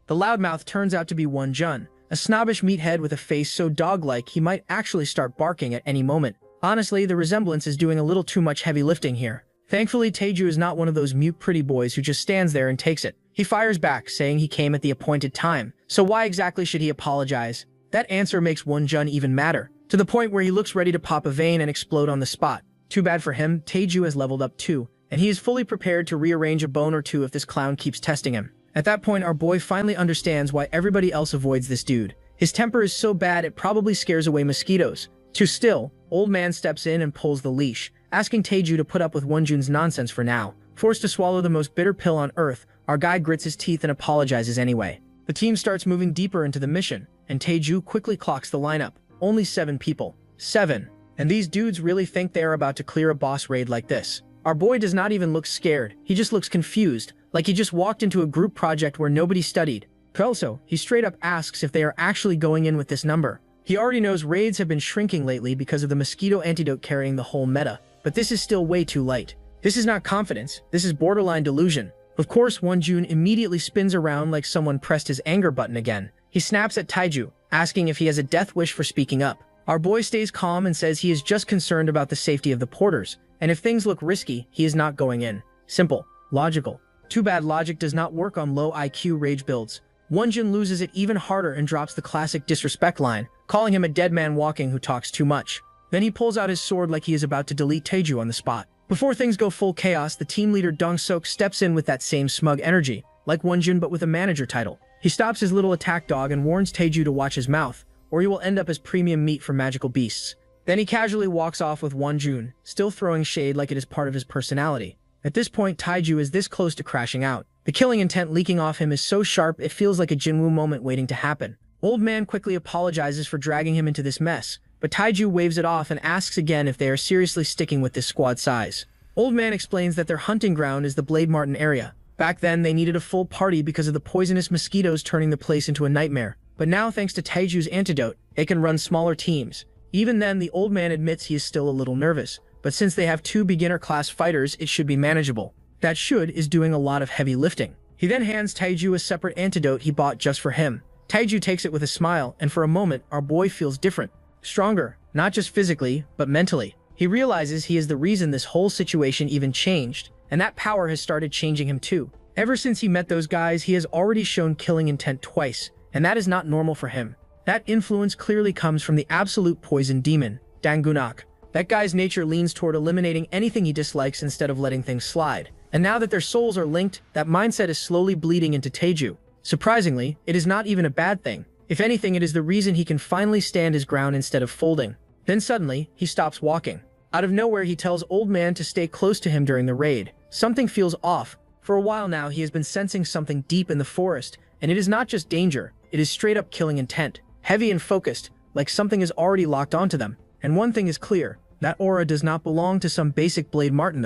The loudmouth turns out to be Wonjun, a snobbish meathead with a face so dog-like he might actually start barking at any moment. Honestly, the resemblance is doing a little too much heavy lifting here. Thankfully, Taiju is not one of those mute pretty boys who just stands there and takes it. He fires back, saying he came at the appointed time. So why exactly should he apologize? That answer makes Wonjun even madder, to the point where he looks ready to pop a vein and explode on the spot. Too bad for him, Taiju has leveled up too, and he is fully prepared to rearrange a bone or two if this clown keeps testing him. At that point, our boy finally understands why everybody else avoids this dude. His temper is so bad it probably scares away mosquitoes. Too still, old man steps in and pulls the leash, asking Taiju to put up with Wonjun's nonsense for now. Forced to swallow the most bitter pill on earth, our guy grits his teeth and apologizes anyway. The team starts moving deeper into the mission, and Taiju quickly clocks the lineup. Only 7 people. 7. And these dudes really think they are about to clear a boss raid like this. Our boy does not even look scared, he just looks confused, like he just walked into a group project where nobody studied. Also, he straight up asks if they are actually going in with this number. He already knows raids have been shrinking lately because of the mosquito antidote carrying the whole meta, but this is still way too light. This is not confidence, this is borderline delusion. Of course, Wonjun immediately spins around like someone pressed his anger button again. He snaps at Taiju, asking if he has a death wish for speaking up. Our boy stays calm and says he is just concerned about the safety of the porters, and if things look risky, he is not going in. Simple. Logical. Too bad logic does not work on low IQ rage builds. Wonjun loses it even harder and drops the classic disrespect line, calling him a dead man walking who talks too much. Then he pulls out his sword like he is about to delete Taiju on the spot. Before things go full chaos, the team leader Dong-sok steps in with that same smug energy, like Wonjun but with a manager title. He stops his little attack dog and warns Taiju to watch his mouth, or he will end up as premium meat for magical beasts. Then he casually walks off with Wonjun, still throwing shade like it is part of his personality. At this point, Taiju is this close to crashing out. The killing intent leaking off him is so sharp it feels like a Jinwoo moment waiting to happen. Old man quickly apologizes for dragging him into this mess, but Taiju waves it off and asks again if they are seriously sticking with this squad size. Old man explains that their hunting ground is the Blade Martin area. Back then, they needed a full party because of the poisonous mosquitoes turning the place into a nightmare. But now, thanks to Taiju's antidote, they can run smaller teams. Even then, the old man admits he is still a little nervous, but since they have 2 beginner-class fighters, it should be manageable. That should is doing a lot of heavy lifting. He then hands Taiju a separate antidote he bought just for him. Taiju takes it with a smile, and for a moment, our boy feels different. Stronger, not just physically, but mentally. He realizes he is the reason this whole situation even changed, and that power has started changing him too. Ever since he met those guys, he has already shown killing intent twice, and that is not normal for him. That influence clearly comes from the absolute poison demon, Dangunak. That guy's nature leans toward eliminating anything he dislikes instead of letting things slide. And now that their souls are linked, that mindset is slowly bleeding into Taiju. Surprisingly, it is not even a bad thing. If anything, it is the reason he can finally stand his ground instead of folding. Then suddenly, he stops walking. Out of nowhere, he tells Old Man to stay close to him during the raid. Something feels off. For a while now, he has been sensing something deep in the forest, and it is not just danger, it is straight up killing intent. Heavy and focused, like something is already locked onto them. And one thing is clear, that aura does not belong to some basic Blade Martin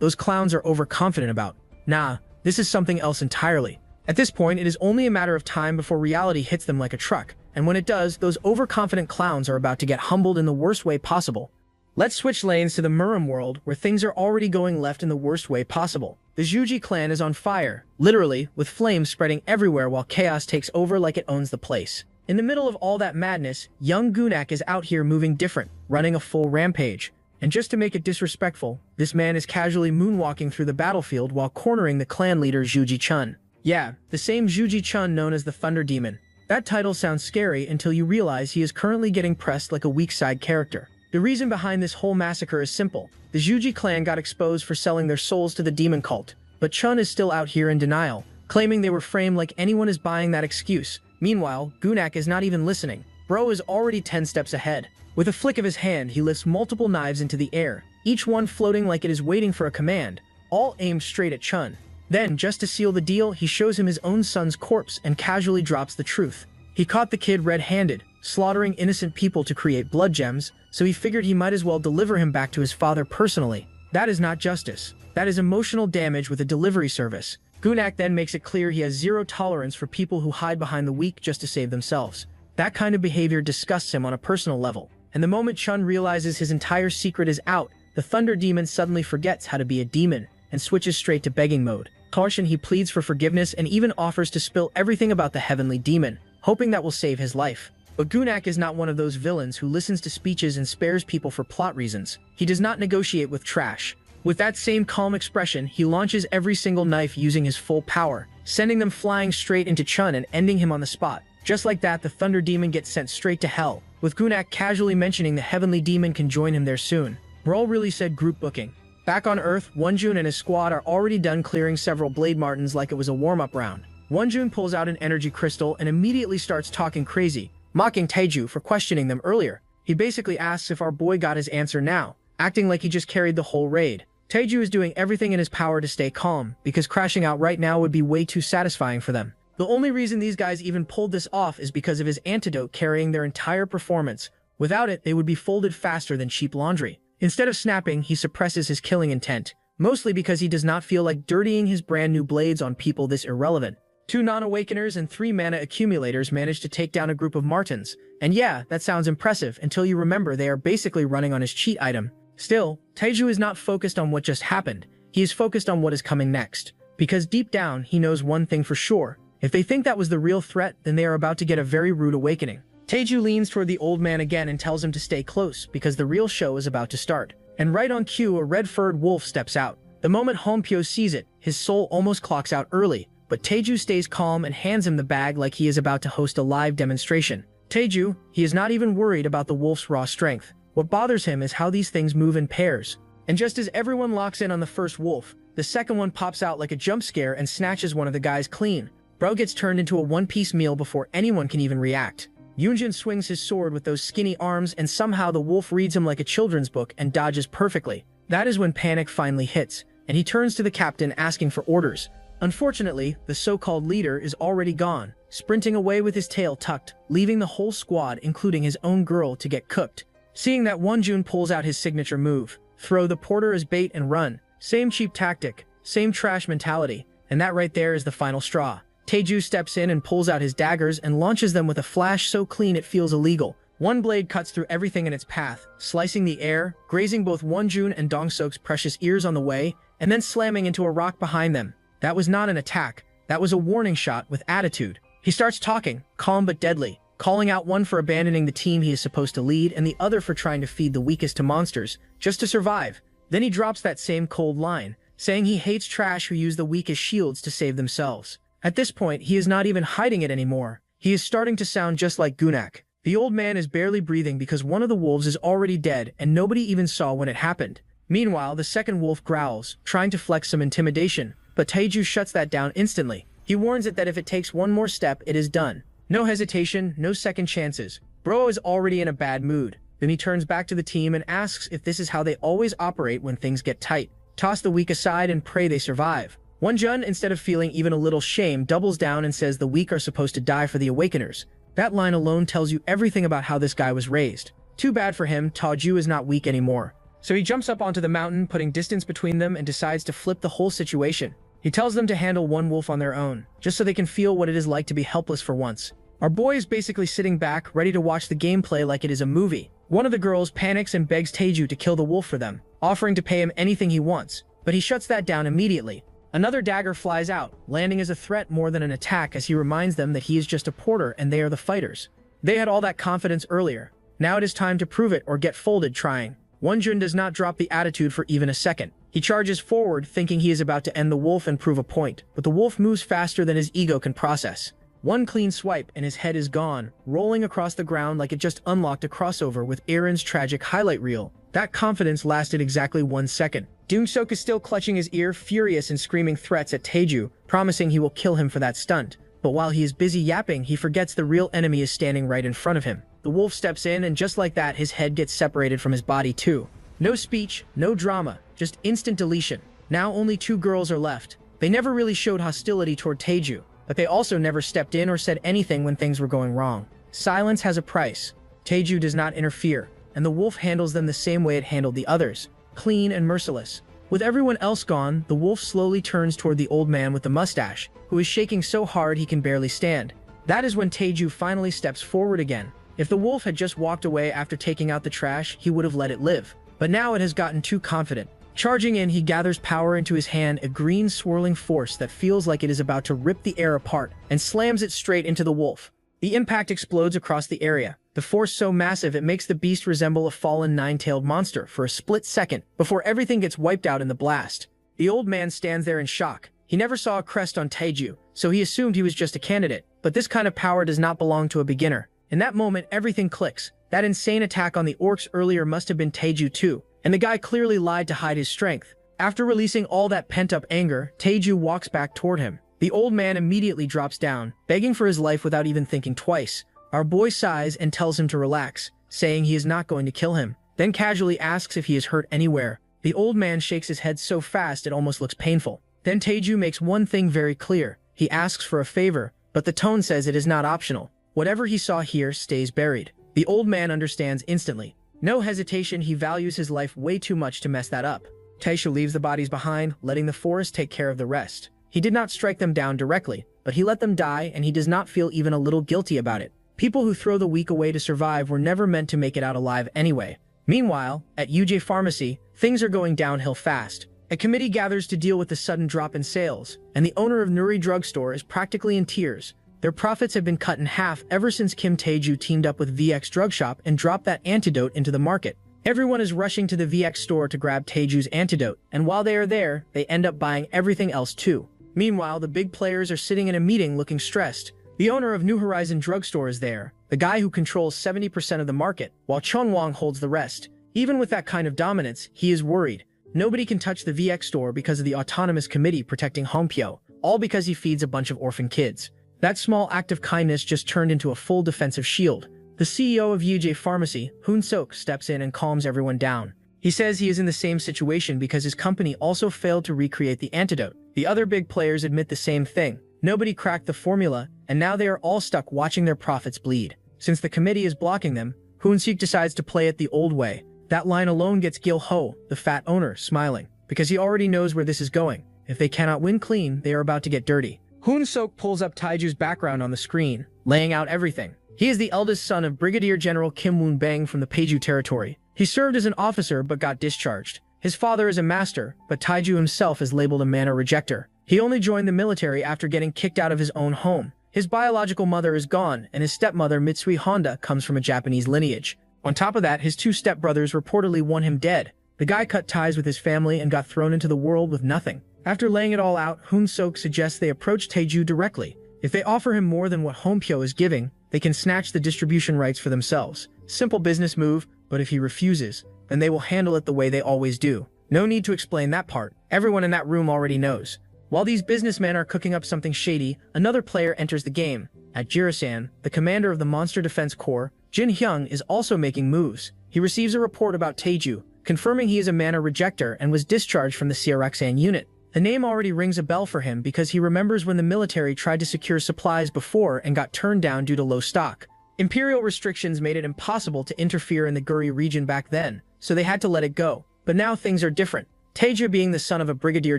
those clowns are overconfident about. Nah, this is something else entirely. At this point, it is only a matter of time before reality hits them like a truck, and when it does, those overconfident clowns are about to get humbled in the worst way possible. Let's switch lanes to the Murim world, where things are already going left in the worst way possible. The Zhuji clan is on fire, literally, with flames spreading everywhere while chaos takes over like it owns the place. In the middle of all that madness, young Gunak is out here moving different, running a full rampage. And just to make it disrespectful, this man is casually moonwalking through the battlefield while cornering the clan leader Zhuji Chun. Yeah, the same Zhuji Chun known as the Thunder Demon. That title sounds scary until you realize he is currently getting pressed like a weak side character. The reason behind this whole massacre is simple. The Zhuji clan got exposed for selling their souls to the demon cult, but Chun is still out here in denial, claiming they were framed like anyone is buying that excuse. Meanwhile, Gunak is not even listening. Bro is already 10 steps ahead. With a flick of his hand, he lifts multiple knives into the air, each one floating like it is waiting for a command, all aimed straight at Chun. Then, just to seal the deal, he shows him his own son's corpse and casually drops the truth. He caught the kid red-handed, slaughtering innocent people to create blood gems, so he figured he might as well deliver him back to his father personally. That is not justice. That is emotional damage with a delivery service. Gunak then makes it clear he has zero tolerance for people who hide behind the weak just to save themselves. That kind of behavior disgusts him on a personal level. And the moment Chun realizes his entire secret is out, the Thunder Demon suddenly forgets how to be a demon and switches straight to begging mode. Caution, he pleads for forgiveness and even offers to spill everything about the heavenly demon, hoping that will save his life. But Gunak is not one of those villains who listens to speeches and spares people for plot reasons. He does not negotiate with trash. With that same calm expression, he launches every single knife using his full power, sending them flying straight into Chun and ending him on the spot. Just like that, the Thunder Demon gets sent straight to hell, with Gunak casually mentioning the Heavenly Demon can join him there soon. Brawl really said group booking. Back on Earth, Wonjun and his squad are already done clearing several Blade Martins like it was a warm-up round. Wonjun pulls out an energy crystal and immediately starts talking crazy, mocking Taeju for questioning them earlier. He basically asks if our boy got his answer now, acting like he just carried the whole raid. Taeju is doing everything in his power to stay calm, because crashing out right now would be way too satisfying for them. The only reason these guys even pulled this off is because of his antidote carrying their entire performance. Without it, they would be folded faster than cheap laundry. Instead of snapping, he suppresses his killing intent, mostly because he does not feel like dirtying his brand new blades on people this irrelevant. 2 non-awakeners and 3 mana accumulators manage to take down a group of Martins. And yeah, that sounds impressive until you remember they are basically running on his cheat item. Still, Taeju is not focused on what just happened. He is focused on what is coming next. Because deep down, he knows one thing for sure. If they think that was the real threat, then they are about to get a very rude awakening. Taeju leans toward the old man again and tells him to stay close because the real show is about to start. And right on cue, a red-furred wolf steps out. The moment Hompyo sees it, his soul almost clocks out early, but Taeju stays calm and hands him the bag like he is about to host a live demonstration. Taeju, he is not even worried about the wolf's raw strength. What bothers him is how these things move in pairs. And just as everyone locks in on the first wolf, the second one pops out like a jump scare and snatches one of the guys clean. Bro gets turned into a one-piece meal before anyone can even react. Yoonjin swings his sword with those skinny arms and somehow the wolf reads him like a children's book and dodges perfectly. That is when panic finally hits, and he turns to the captain asking for orders. Unfortunately, the so-called leader is already gone, sprinting away with his tail tucked, leaving the whole squad, including his own girl, to get cooked. Seeing that, Wonjun pulls out his signature move, throw the porter as bait and run. Same cheap tactic, same trash mentality, and that right there is the final straw. Taeju steps in and pulls out his daggers and launches them with a flash so clean it feels illegal. One blade cuts through everything in its path, slicing the air, grazing both Wonjun and Dongsok's precious ears on the way, and then slamming into a rock behind them. That was not an attack, that was a warning shot with attitude. He starts talking, calm but deadly, calling out one for abandoning the team he is supposed to lead and the other for trying to feed the weakest to monsters, just to survive. Then he drops that same cold line, saying he hates trash who use the weak as shields to save themselves. At this point, he is not even hiding it anymore. He is starting to sound just like Gunak. The old man is barely breathing because one of the wolves is already dead and nobody even saw when it happened. Meanwhile, the second wolf growls, trying to flex some intimidation, but Taeju shuts that down instantly. He warns it that if it takes one more step, it is done. No hesitation, no second chances. Bro is already in a bad mood. Then he turns back to the team and asks if this is how they always operate when things get tight. Toss the weak aside and pray they survive. Wonjun, instead of feeling even a little shame, doubles down and says the weak are supposed to die for the awakeners. That line alone tells you everything about how this guy was raised. Too bad for him, Taeju is not weak anymore. So he jumps up onto the mountain, putting distance between them, and decides to flip the whole situation. He tells them to handle one wolf on their own, just so they can feel what it is like to be helpless for once. Our boy is basically sitting back, ready to watch the gameplay like it is a movie. One of the girls panics and begs Taeju to kill the wolf for them, offering to pay him anything he wants, but he shuts that down immediately. Another dagger flies out, landing as a threat more than an attack as he reminds them that he is just a porter and they are the fighters. They had all that confidence earlier. Now it is time to prove it or get folded trying. Wonjun does not drop the attitude for even a second. He charges forward, thinking he is about to end the wolf and prove a point, but the wolf moves faster than his ego can process. One clean swipe and his head is gone, rolling across the ground like it just unlocked a crossover with Aaron's tragic highlight reel. That confidence lasted exactly 1 second. Dongsok is still clutching his ear, furious and screaming threats at Taeju, promising he will kill him for that stunt. But while he is busy yapping, he forgets the real enemy is standing right in front of him. The wolf steps in and just like that, his head gets separated from his body too. No speech, no drama, just instant deletion. Now only 2 girls are left. They never really showed hostility toward Taeju, but they also never stepped in or said anything when things were going wrong. Silence has a price. Taeju does not interfere, and the wolf handles them the same way it handled the others. clean and merciless. With everyone else gone, the wolf slowly turns toward the old man with the mustache, who is shaking so hard he can barely stand. That is when Taeju finally steps forward again. If the wolf had just walked away after taking out the trash, he would have let it live. But now it has gotten too confident. Charging in, he gathers power into his hand, a green swirling force that feels like it is about to rip the air apart, and slams it straight into the wolf. The impact explodes across the area, the force so massive it makes the beast resemble a fallen nine-tailed monster for a split second before everything gets wiped out in the blast. The old man stands there in shock. He never saw a crest on Taeju, so he assumed he was just a candidate, but this kind of power does not belong to a beginner. In that moment, everything clicks. That insane attack on the orcs earlier must have been Taeju too, and the guy clearly lied to hide his strength. After releasing all that pent-up anger, Taeju walks back toward him. The old man immediately drops down, begging for his life without even thinking twice. Our boy sighs and tells him to relax, saying he is not going to kill him, then casually asks if he is hurt anywhere. The old man shakes his head so fast it almost looks painful. Then Taeju makes one thing very clear. He asks for a favor, but the tone says it is not optional. Whatever he saw here stays buried. The old man understands instantly. No hesitation, he values his life way too much to mess that up. Taeju leaves the bodies behind, letting the forest take care of the rest. He did not strike them down directly, but he let them die, and he does not feel even a little guilty about it. People who throw the weak away to survive were never meant to make it out alive anyway. Meanwhile, at UJ Pharmacy, things are going downhill fast. A committee gathers to deal with the sudden drop in sales, and the owner of Nuri Drugstore is practically in tears. Their profits have been cut in half ever since Kim Taeju teamed up with VX Drug Shop and dropped that antidote into the market. Everyone is rushing to the VX store to grab Taeju's antidote, and while they are there, they end up buying everything else too. Meanwhile, the big players are sitting in a meeting looking stressed. The owner of New Horizon Drugstore is there, the guy who controls 70% of the market, while Chun Wang holds the rest. Even with that kind of dominance, he is worried. Nobody can touch the VX store because of the autonomous committee protecting Hongpyo, all because he feeds a bunch of orphan kids. That small act of kindness just turned into a full defensive shield. The CEO of UJ Pharmacy, Hoon Sok, steps in and calms everyone down. He says he is in the same situation because his company also failed to recreate the antidote. The other big players admit the same thing. Nobody cracked the formula, and now they are all stuck watching their profits bleed. Since the committee is blocking them, Hoon Sik decides to play it the old way. That line alone gets Gil Ho, the fat owner, smiling, because he already knows where this is going. If they cannot win clean, they are about to get dirty. Hoon Sok pulls up Taeju's background on the screen, laying out everything. He is the eldest son of Brigadier General Kim Woon-bang from the Paeju territory. He served as an officer but got discharged. His father is a master, but Taeju himself is labeled a mana rejector. He only joined the military after getting kicked out of his own home. His biological mother is gone, and his stepmother Mitsui Honda comes from a Japanese lineage. On top of that, his two stepbrothers reportedly want him dead. The guy cut ties with his family and got thrown into the world with nothing. After laying it all out, Hoon Sok suggests they approach Taeju directly. If they offer him more than what Hongpyo is giving, they can snatch the distribution rights for themselves. Simple business move, but if he refuses, then they will handle it the way they always do. No need to explain that part. Everyone in that room already knows. While these businessmen are cooking up something shady, another player enters the game. At Jirasan, the commander of the Monster Defense Corps, Jin Hyung, is also making moves. He receives a report about Taeju, confirming he is a mana rejector and was discharged from the Siaraxan unit. The name already rings a bell for him because he remembers when the military tried to secure supplies before and got turned down due to low stock. Imperial restrictions made it impossible to interfere in the Guri region back then, so they had to let it go. But now things are different. Taeju, being the son of a brigadier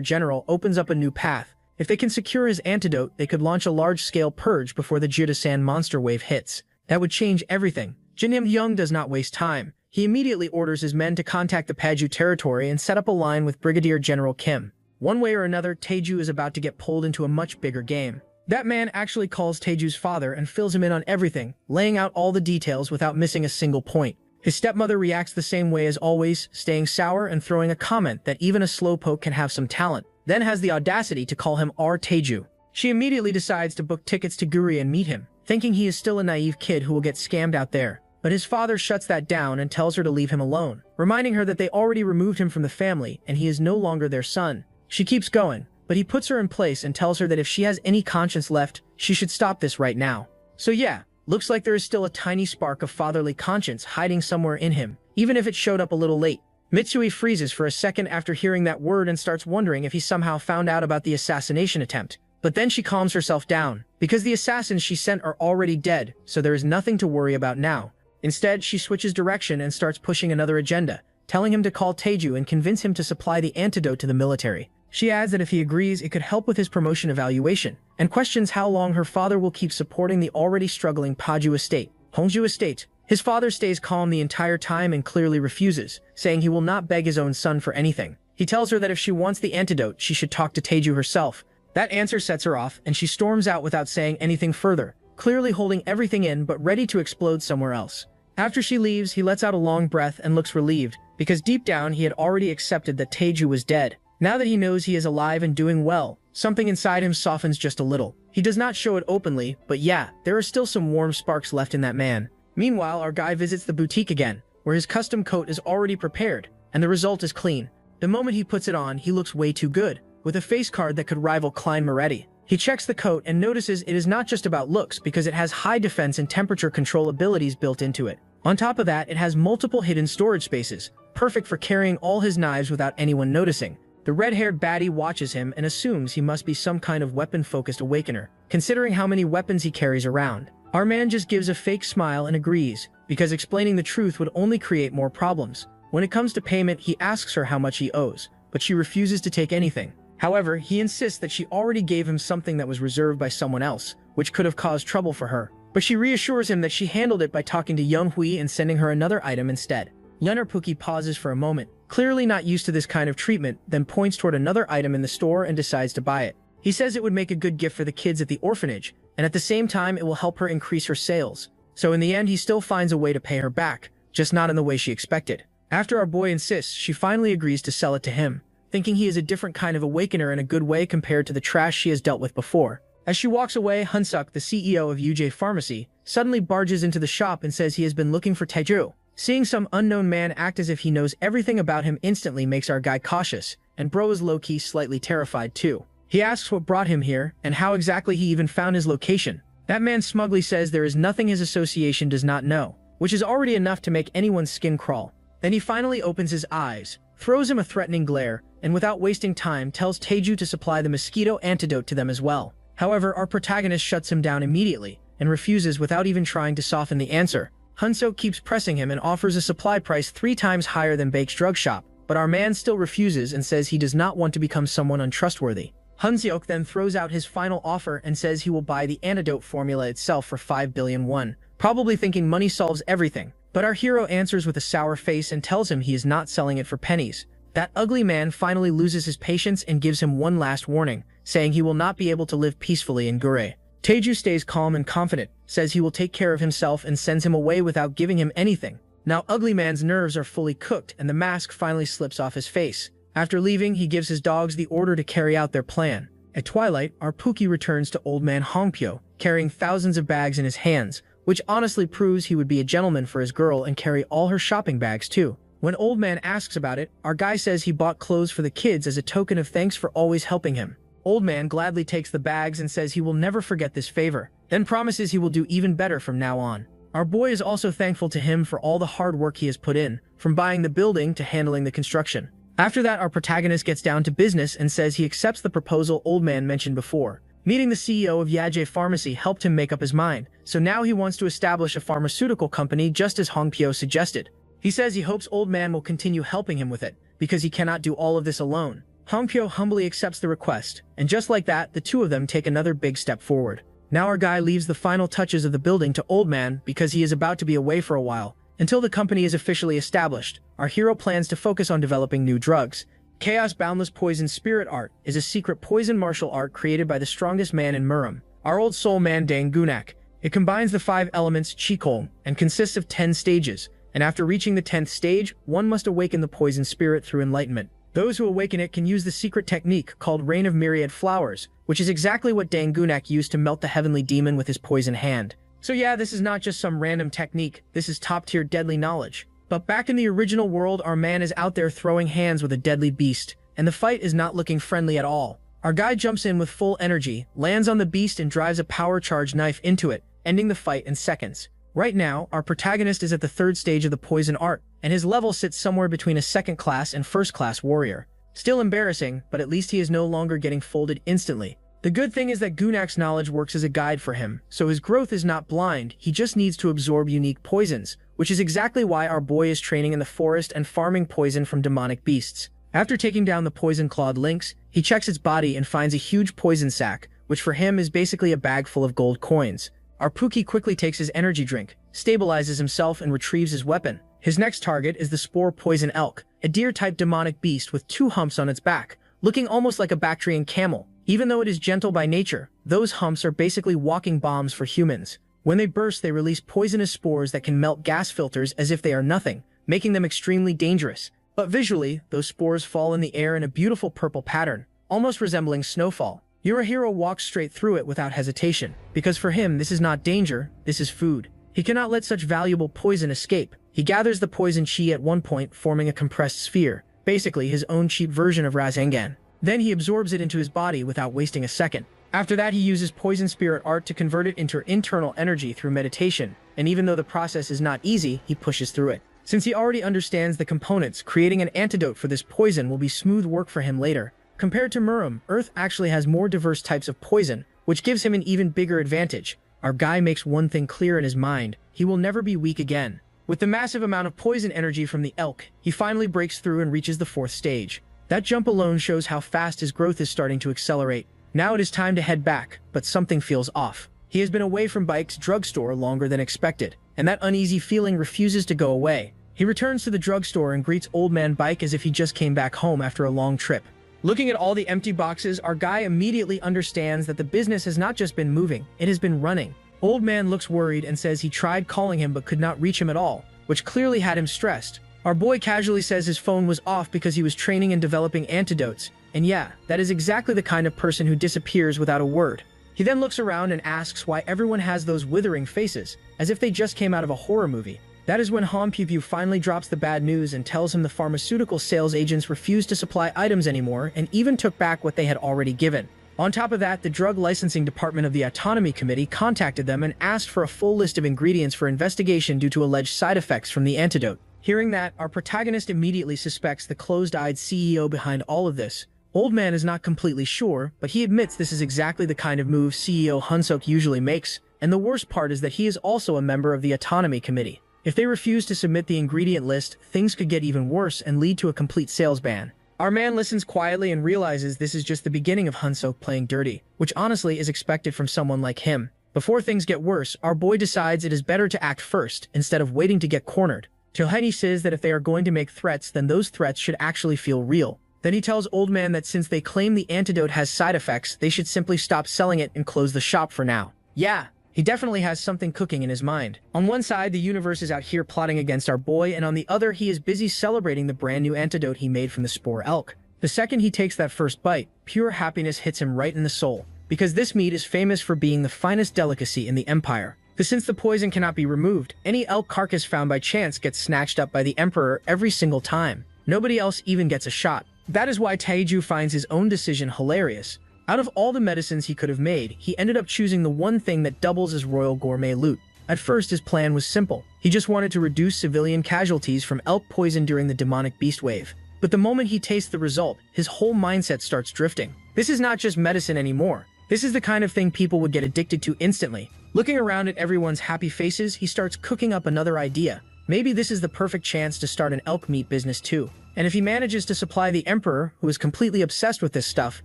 general, opens up a new path. If they can secure his antidote, they could launch a large-scale purge before the Jirasan monster wave hits. That would change everything. Jin Hyung does not waste time. He immediately orders his men to contact the Paeju territory and set up a line with Brigadier General Kim. One way or another, Taeju is about to get pulled into a much bigger game. That man actually calls Taeju's father and fills him in on everything, laying out all the details without missing a single point. His stepmother reacts the same way as always, staying sour and throwing a comment that even a slowpoke can have some talent, then has the audacity to call him R. Taeju. She immediately decides to book tickets to Guri and meet him, thinking he is still a naive kid who will get scammed out there. But his father shuts that down and tells her to leave him alone, reminding her that they already removed him from the family and he is no longer their son. She keeps going, but he puts her in place and tells her that if she has any conscience left, she should stop this right now. So yeah, looks like there is still a tiny spark of fatherly conscience hiding somewhere in him, even if it showed up a little late. Mitsui freezes for a second after hearing that word and starts wondering if he somehow found out about the assassination attempt. But then she calms herself down, because the assassins she sent are already dead, so there is nothing to worry about now. Instead, she switches direction and starts pushing another agenda. telling him to call Taeju and convince him to supply the antidote to the military. She adds that if he agrees, it could help with his promotion evaluation, and questions how long her father will keep supporting the already struggling Paju estate. Hongju estate. His father stays calm the entire time and clearly refuses, saying he will not beg his own son for anything. He tells her that if she wants the antidote, she should talk to Taeju herself. That answer sets her off, and she storms out without saying anything further, clearly holding everything in but ready to explode somewhere else. After she leaves, he lets out a long breath and looks relieved, because deep down he had already accepted that Taeju was dead. Now that he knows he is alive and doing well, something inside him softens just a little. He does not show it openly, but yeah, there are still some warm sparks left in that man. Meanwhile, our guy visits the boutique again, where his custom coat is already prepared, and the result is clean. The moment he puts it on, he looks way too good, with a face card that could rival Klein Moretti. He checks the coat and notices it is not just about looks because it has high defense and temperature control abilities built into it. On top of that, it has multiple hidden storage spaces, perfect for carrying all his knives without anyone noticing. The red-haired baddie watches him and assumes he must be some kind of weapon-focused awakener, considering how many weapons he carries around. Our man just gives a fake smile and agrees, because explaining the truth would only create more problems. When it comes to payment, he asks her how much he owes, but she refuses to take anything. However, he insists that she already gave him something that was reserved by someone else, which could have caused trouble for her. But she reassures him that she handled it by talking to Young Hui and sending her another item instead. Leonard Pookie pauses for a moment, clearly not used to this kind of treatment, then points toward another item in the store and decides to buy it. He says it would make a good gift for the kids at the orphanage, and at the same time it will help her increase her sales. So in the end, he still finds a way to pay her back, just not in the way she expected. After our boy insists, she finally agrees to sell it to him, thinking he is a different kind of awakener in a good way compared to the trash she has dealt with before. As she walks away, Hunsuk, the CEO of UJ Pharmacy, suddenly barges into the shop and says he has been looking for Taeju. Seeing some unknown man act as if he knows everything about him instantly makes our guy cautious, and bro is low-key slightly terrified too. He asks what brought him here, and how exactly he even found his location. That man smugly says there is nothing his association does not know, which is already enough to make anyone's skin crawl. Then he finally opens his eyes, throws him a threatening glare, and without wasting time tells Taeju to supply the mosquito antidote to them as well. However, our protagonist shuts him down immediately, and refuses without even trying to soften the answer. Hunsuk keeps pressing him and offers a supply price 3 times higher than Bake's drug shop, but our man still refuses and says he does not want to become someone untrustworthy. Hunsuk then throws out his final offer and says he will buy the antidote formula itself for 5 billion won, probably thinking money solves everything. But our hero answers with a sour face and tells him he is not selling it for pennies. That ugly man finally loses his patience and gives him one last warning, saying he will not be able to live peacefully in Gure. Taeju stays calm and confident, says he will take care of himself and sends him away without giving him anything. Now ugly man's nerves are fully cooked and the mask finally slips off his face. After leaving, he gives his dogs the order to carry out their plan. At twilight, our Pookie returns to old man Hongpyo, carrying thousands of bags in his hands, which honestly proves he would be a gentleman for his girl and carry all her shopping bags too. When old man asks about it, our guy says he bought clothes for the kids as a token of thanks for always helping him. Old man gladly takes the bags and says he will never forget this favor, then promises he will do even better from now on. Our boy is also thankful to him for all the hard work he has put in, from buying the building to handling the construction. After that, our protagonist gets down to business and says he accepts the proposal old man mentioned before. Meeting the CEO of Yajay Pharmacy helped him make up his mind, so now he wants to establish a pharmaceutical company just as Hongpyo suggested. He says he hopes old man will continue helping him with it, because he cannot do all of this alone. Hongpyo humbly accepts the request, and just like that, the two of them take another big step forward. Now our guy leaves the final touches of the building to old man because he is about to be away for a while. Until the company is officially established, our hero plans to focus on developing new drugs. Chaos Boundless Poison Spirit Art is a secret poison martial art created by the strongest man in Muram, our old soul man Dang Gunak. It combines the 5 elements Qigong and consists of 10 stages, and after reaching the 10th stage, one must awaken the poison spirit through enlightenment. Those who awaken it can use the secret technique called Rain of Myriad Flowers, which is exactly what Dang Gunak used to melt the heavenly demon with his poison hand. So yeah, this is not just some random technique, this is top-tier deadly knowledge. But back in the original world, our man is out there throwing hands with a deadly beast, and the fight is not looking friendly at all. Our guy jumps in with full energy, lands on the beast and drives a power charge knife into it, ending the fight in seconds. Right now, our protagonist is at the 3rd stage of the poison art, and his level sits somewhere between a 2nd class and 1st class warrior. Still embarrassing, but at least he is no longer getting folded instantly. The good thing is that Gunak's knowledge works as a guide for him, so his growth is not blind, he just needs to absorb unique poisons, which is exactly why our boy is training in the forest and farming poison from demonic beasts. After taking down the poison-clawed lynx, he checks its body and finds a huge poison sack, which for him is basically a bag full of gold coins. Our Pookie quickly takes his energy drink, stabilizes himself, and retrieves his weapon. His next target is the spore poison elk, a deer-type demonic beast with 2 humps on its back, looking almost like a Bactrian camel. Even though it is gentle by nature, those humps are basically walking bombs for humans. When they burst, they release poisonous spores that can melt gas filters as if they are nothing, making them extremely dangerous. But visually, those spores fall in the air in a beautiful purple pattern, almost resembling snowfall. Your hero walks straight through it without hesitation, because for him this is not danger, this is food. He cannot let such valuable poison escape. He gathers the poison chi at one point, forming a compressed sphere, basically his own cheap version of Rasengan. Then he absorbs it into his body without wasting a second. After that, he uses poison spirit art to convert it into internal energy through meditation, and even though the process is not easy, he pushes through it. Since he already understands the components, creating an antidote for this poison will be smooth work for him later. Compared to Muram, Earth actually has more diverse types of poison, which gives him an even bigger advantage. Our guy makes one thing clear in his mind: he will never be weak again. With the massive amount of poison energy from the elk, he finally breaks through and reaches the 4th stage. That jump alone shows how fast his growth is starting to accelerate. Now it is time to head back, but something feels off. He has been away from Bike's drugstore longer than expected, and that uneasy feeling refuses to go away. He returns to the drugstore and greets Old Man Bike as if he just came back home after a long trip. Looking at all the empty boxes, our guy immediately understands that the business has not just been moving, it has been running. Old Man looks worried and says he tried calling him but could not reach him at all, which clearly had him stressed. Our boy casually says his phone was off because he was training and developing antidotes, and yeah, that is exactly the kind of person who disappears without a word. He then looks around and asks why everyone has those withering faces, as if they just came out of a horror movie. That is when Han Pew finally drops the bad news and tells him the pharmaceutical sales agents refused to supply items anymore and even took back what they had already given. On top of that, the drug licensing department of the Autonomy Committee contacted them and asked for a full list of ingredients for investigation due to alleged side effects from the antidote. Hearing that, our protagonist immediately suspects the closed-eyed CEO behind all of this. Old Man is not completely sure, but he admits this is exactly the kind of move CEO Hunsok usually makes, and the worst part is that he is also a member of the Autonomy Committee. If they refuse to submit the ingredient list, things could get even worse and lead to a complete sales ban. Our man listens quietly and realizes this is just the beginning of Hunsok playing dirty, which honestly is expected from someone like him. Before things get worse, our boy decides it is better to act first, instead of waiting to get cornered. Tilheni says that if they are going to make threats, then those threats should actually feel real. Then he tells Old Man that since they claim the antidote has side effects, they should simply stop selling it and close the shop for now. Yeah, he definitely has something cooking in his mind. On one side, the universe is out here plotting against our boy, and on the other, he is busy celebrating the brand new antidote he made from the spore elk. The second he takes that first bite, pure happiness hits him right in the soul, because this meat is famous for being the finest delicacy in the Empire. Since the poison cannot be removed, any elk carcass found by chance gets snatched up by the Emperor every single time. Nobody else even gets a shot. That is why Taiju finds his own decision hilarious. Out of all the medicines he could have made, he ended up choosing the one thing that doubles as royal gourmet loot. At first, his plan was simple. He just wanted to reduce civilian casualties from elk poison during the demonic beast wave. But the moment he tastes the result, his whole mindset starts drifting. This is not just medicine anymore. This is the kind of thing people would get addicted to instantly. Looking around at everyone's happy faces, he starts cooking up another idea. Maybe this is the perfect chance to start an elk meat business too. And if he manages to supply the Emperor, who is completely obsessed with this stuff,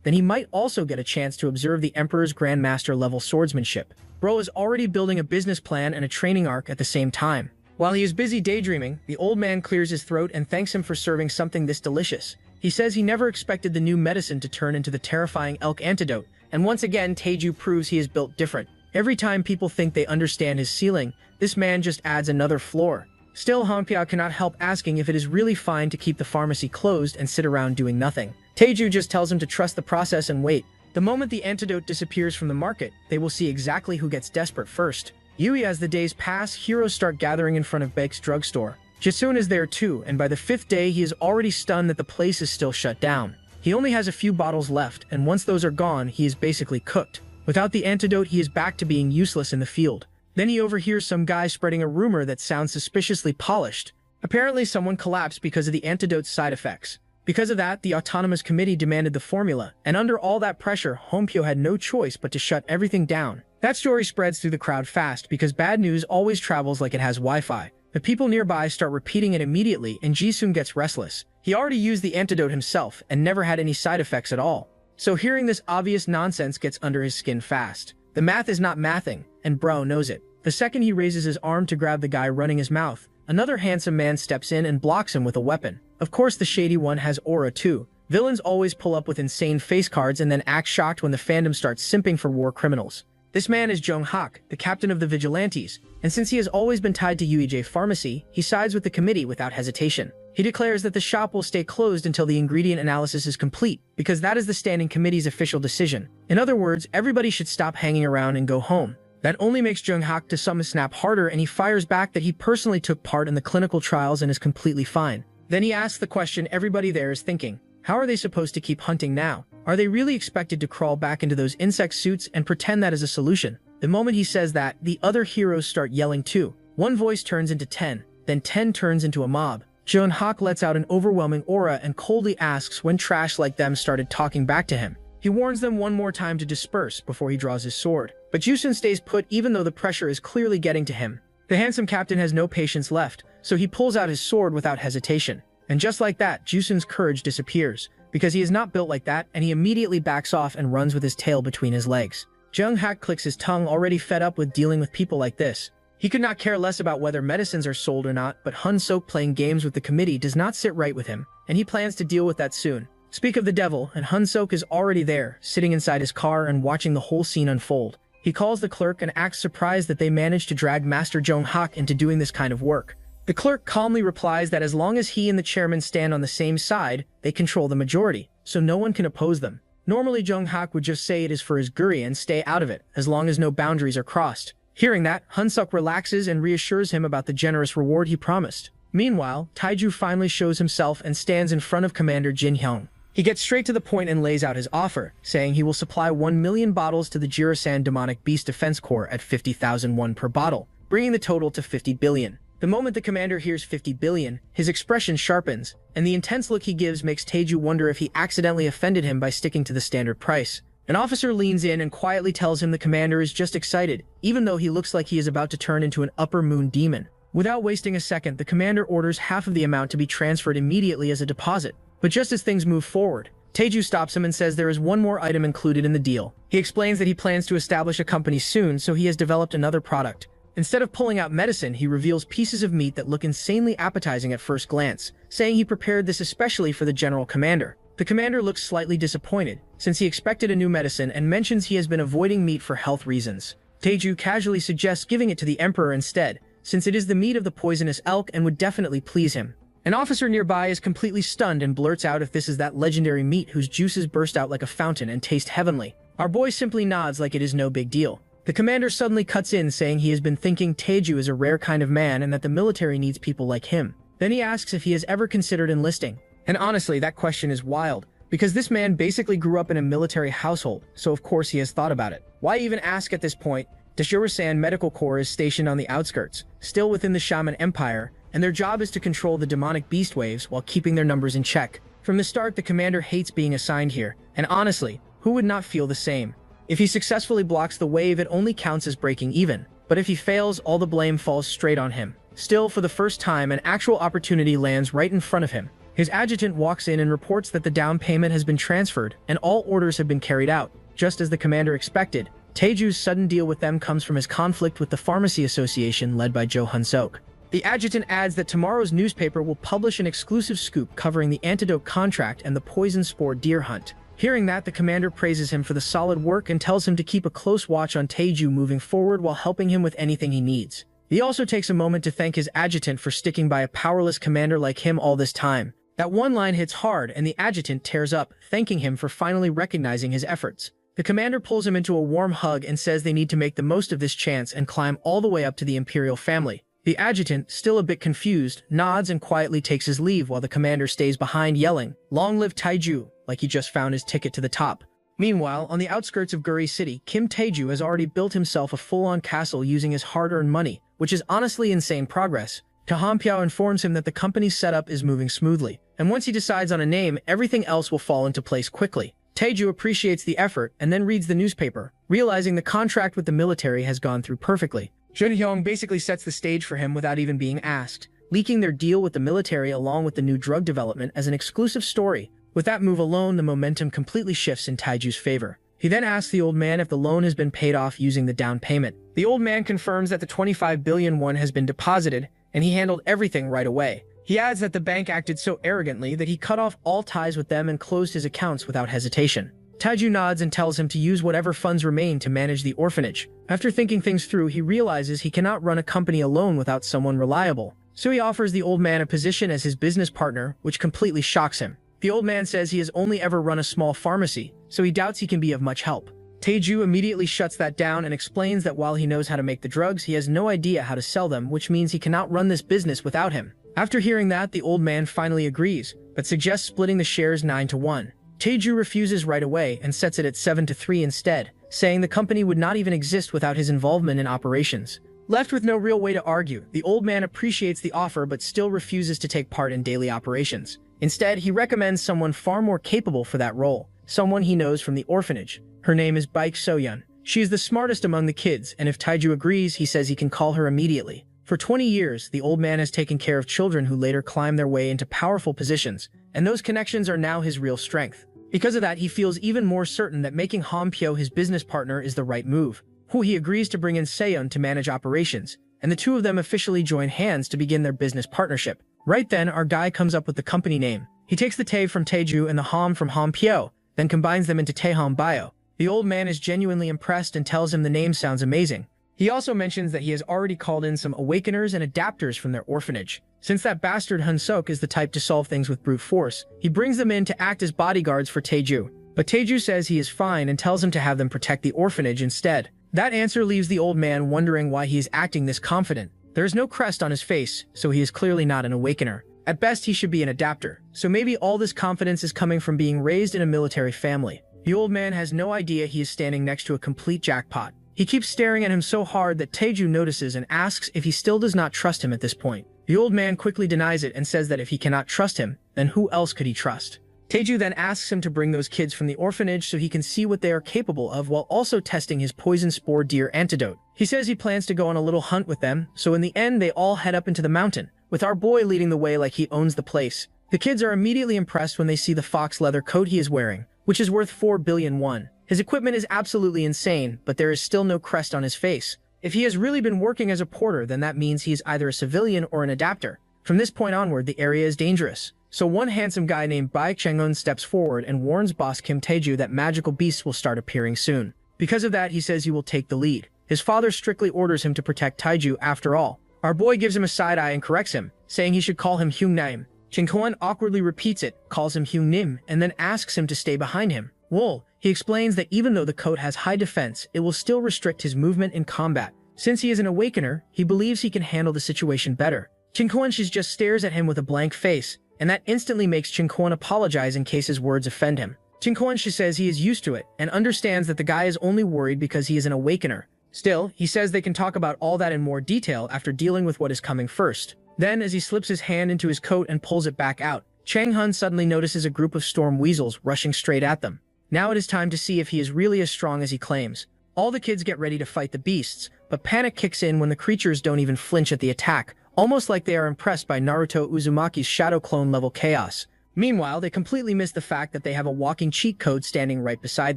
then he might also get a chance to observe the Emperor's Grandmaster level swordsmanship. Bro is already building a business plan and a training arc at the same time. While he is busy daydreaming, the old man clears his throat and thanks him for serving something this delicious. He says he never expected the new medicine to turn into the terrifying elk antidote, and once again Taiju proves he is built different. Every time people think they understand his ceiling, this man just adds another floor. Still, Hanpiao cannot help asking if it is really fine to keep the pharmacy closed and sit around doing nothing. Taiju just tells him to trust the process and wait. The moment the antidote disappears from the market, they will see exactly who gets desperate first. Yui, as the days pass, heroes start gathering in front of Baek's drugstore. Jisun is there too, and by the 5th day he is already stunned that the place is still shut down. He only has a few bottles left, and once those are gone, he is basically cooked. Without the antidote, he is back to being useless in the field. Then he overhears some guy spreading a rumor that sounds suspiciously polished. Apparently someone collapsed because of the antidote's side effects. Because of that, the Autonomous Committee demanded the formula, and under all that pressure, Hompyo had no choice but to shut everything down. That story spreads through the crowd fast because bad news always travels like it has Wi-Fi. The people nearby start repeating it immediately, and Jisung gets restless. He already used the antidote himself and never had any side effects at all. So hearing this obvious nonsense gets under his skin fast. The math is not mathing, and bro knows it. The second he raises his arm to grab the guy running his mouth, another handsome man steps in and blocks him with a weapon. Of course, the shady one has aura too. Villains always pull up with insane face cards and then act shocked when the fandom starts simping for war criminals. This man is Jung Hak, the captain of the vigilantes, and since he has always been tied to UEJ Pharmacy, he sides with the committee without hesitation. He declares that the shop will stay closed until the ingredient analysis is complete, because that is the standing committee's official decision. In other words, everybody should stop hanging around and go home. That only makes Jung Hak to summon snap harder, and he fires back that he personally took part in the clinical trials and is completely fine. Then he asks the question everybody there is thinking. How are they supposed to keep hunting now? Are they really expected to crawl back into those insect suits and pretend that is a solution? The moment he says that, the other heroes start yelling too. One voice turns into 10, then 10 turns into a mob. Jung Hak lets out an overwhelming aura and coldly asks when trash like them started talking back to him. He warns them one more time to disperse before he draws his sword. But Jusun stays put even though the pressure is clearly getting to him. The handsome captain has no patience left, so he pulls out his sword without hesitation. And just like that, Jusun's courage disappears, because he is not built like that, and he immediately backs off and runs with his tail between his legs. Jung Hak clicks his tongue, already fed up with dealing with people like this. He could not care less about whether medicines are sold or not, but Hun Sok playing games with the committee does not sit right with him, and he plans to deal with that soon. Speak of the devil, and Hun Sok is already there, sitting inside his car and watching the whole scene unfold. He calls the clerk and acts surprised that they managed to drag Master Jung Hak into doing this kind of work. The clerk calmly replies that as long as he and the chairman stand on the same side, they control the majority, so no one can oppose them. Normally Jung Hak would just say it is for his guri and stay out of it, as long as no boundaries are crossed. Hearing that, Hun Sok relaxes and reassures him about the generous reward he promised. Meanwhile, Taiju finally shows himself and stands in front of Commander Jin Hyung. He gets straight to the point and lays out his offer, saying he will supply 1 million bottles to the Jirasan Demonic Beast Defense Corps at 50,000 won per bottle, bringing the total to 50 billion. The moment the commander hears 50 billion, his expression sharpens, and the intense look he gives makes Taiju wonder if he accidentally offended him by sticking to the standard price. An officer leans in and quietly tells him the commander is just excited, even though he looks like he is about to turn into an upper moon demon. Without wasting a second, the commander orders half of the amount to be transferred immediately as a deposit. But just as things move forward, Taiju stops him and says there is one more item included in the deal. He explains that he plans to establish a company soon, so he has developed another product. Instead of pulling out medicine, he reveals pieces of meat that look insanely appetizing at first glance, saying he prepared this especially for the general commander. The commander looks slightly disappointed, since he expected a new medicine, and mentions he has been avoiding meat for health reasons. Taiju casually suggests giving it to the emperor instead, since it is the meat of the poisonous elk and would definitely please him. An officer nearby is completely stunned and blurts out if this is that legendary meat whose juices burst out like a fountain and taste heavenly. Our boy simply nods like it is no big deal. The commander suddenly cuts in, saying he has been thinking Taiju is a rare kind of man and that the military needs people like him. Then he asks if he has ever considered enlisting. And honestly, that question is wild, because this man basically grew up in a military household, so of course he has thought about it. Why even ask at this point? The Jirasan Medical Corps is stationed on the outskirts, still within the Shaman Empire, and their job is to control the demonic beast waves while keeping their numbers in check. From the start, the commander hates being assigned here, and honestly, who would not feel the same? If he successfully blocks the wave, it only counts as breaking even, but if he fails, all the blame falls straight on him. Still, for the first time, an actual opportunity lands right in front of him. His adjutant walks in and reports that the down payment has been transferred, and all orders have been carried out, just as the commander expected. Taeju's sudden deal with them comes from his conflict with the Pharmacy Association led by Jo Hun-sok. The adjutant adds that tomorrow's newspaper will publish an exclusive scoop covering the antidote contract and the poison spore deer hunt. Hearing that, the commander praises him for the solid work and tells him to keep a close watch on Taeju moving forward while helping him with anything he needs. He also takes a moment to thank his adjutant for sticking by a powerless commander like him all this time. That one line hits hard, and the adjutant tears up, thanking him for finally recognizing his efforts. The commander pulls him into a warm hug and says they need to make the most of this chance and climb all the way up to the imperial family. The adjutant, still a bit confused, nods and quietly takes his leave while the commander stays behind yelling, "Long live Taiju," like he just found his ticket to the top. Meanwhile, on the outskirts of Guri City, Kim Taeju has already built himself a full-on castle using his hard-earned money, which is honestly insane progress. Tahampiao informs him that the company's setup is moving smoothly, and once he decides on a name, everything else will fall into place quickly. Taeju appreciates the effort and then reads the newspaper, realizing the contract with the military has gone through perfectly. Junhyong basically sets the stage for him without even being asked, leaking their deal with the military along with the new drug development as an exclusive story. With that move alone, the momentum completely shifts in Taiju's favor. He then asks the old man if the loan has been paid off using the down payment. The old man confirms that the 25 billion won has been deposited, and he handled everything right away. He adds that the bank acted so arrogantly that he cut off all ties with them and closed his accounts without hesitation. Taiju nods and tells him to use whatever funds remain to manage the orphanage. After thinking things through, he realizes he cannot run a company alone without someone reliable. So he offers the old man a position as his business partner, which completely shocks him. The old man says he has only ever run a small pharmacy, so he doubts he can be of much help. Taiju immediately shuts that down and explains that while he knows how to make the drugs, he has no idea how to sell them, which means he cannot run this business without him. After hearing that, the old man finally agrees, but suggests splitting the shares 9-1. Taiju refuses right away and sets it at 7-3 instead, saying the company would not even exist without his involvement in operations. Left with no real way to argue, the old man appreciates the offer but still refuses to take part in daily operations. Instead, he recommends someone far more capable for that role, someone he knows from the orphanage. Her name is Baek Soyeon. She is the smartest among the kids, and if Taiju agrees, he says he can call her immediately. For 20 years, the old man has taken care of children who later climb their way into powerful positions, and those connections are now his real strength. Because of that, he feels even more certain that making Han Pyo his business partner is the right move. He agrees to bring in Seon to manage operations, and the two of them officially join hands to begin their business partnership. Right then, our guy comes up with the company name. He takes the Tae from Taeju and the Ham from Han Pyo, then combines them into Taeham Bio. The old man is genuinely impressed and tells him the name sounds amazing. He also mentions that he has already called in some awakeners and adapters from their orphanage. Since that bastard Hunsok is the type to solve things with brute force, he brings them in to act as bodyguards for Taeju. But Taeju says he is fine and tells him to have them protect the orphanage instead. That answer leaves the old man wondering why he is acting this confident. There is no crest on his face, so he is clearly not an awakener. At best, he should be an adapter, so maybe all this confidence is coming from being raised in a military family. The old man has no idea he is standing next to a complete jackpot. He keeps staring at him so hard that Taeju notices and asks if he still does not trust him at this point. The old man quickly denies it and says that if he cannot trust him, then who else could he trust? Taeju then asks him to bring those kids from the orphanage so he can see what they are capable of while also testing his poison spore deer antidote. He says he plans to go on a little hunt with them, so in the end they all head up into the mountain, with our boy leading the way like he owns the place. The kids are immediately impressed when they see the fox leather coat he is wearing, which is worth 4 billion won. His equipment is absolutely insane, but there is still no crest on his face. If he has really been working as a porter, then that means he is either a civilian or an adapter. From this point onward, the area is dangerous. So one handsome guy named Baek Chang-eun steps forward and warns boss Kim Taeju that magical beasts will start appearing soon. Because of that, he says he will take the lead. His father strictly orders him to protect Taeju after all. Our boy gives him a side eye and corrects him, saying he should call him Hyung Naim. Jin Kwon awkwardly repeats it, calls him Hyung Nim, and then asks him to stay behind him. Wool. He explains that even though the coat has high defense, it will still restrict his movement in combat. Since he is an awakener, he believes he can handle the situation better. Jin Kwon just stares at him with a blank face, and that instantly makes Jin Kwon apologize in case his words offend him. Jin Kwon says he is used to it and understands that the guy is only worried because he is an awakener. Still, he says they can talk about all that in more detail after dealing with what is coming first. Then, as he slips his hand into his coat and pulls it back out, Chang Hun suddenly notices a group of storm weasels rushing straight at them. Now it is time to see if he is really as strong as he claims. All the kids get ready to fight the beasts, but panic kicks in when the creatures don't even flinch at the attack, almost like they are impressed by Naruto Uzumaki's shadow clone level chaos. Meanwhile, they completely miss the fact that they have a walking cheat code standing right beside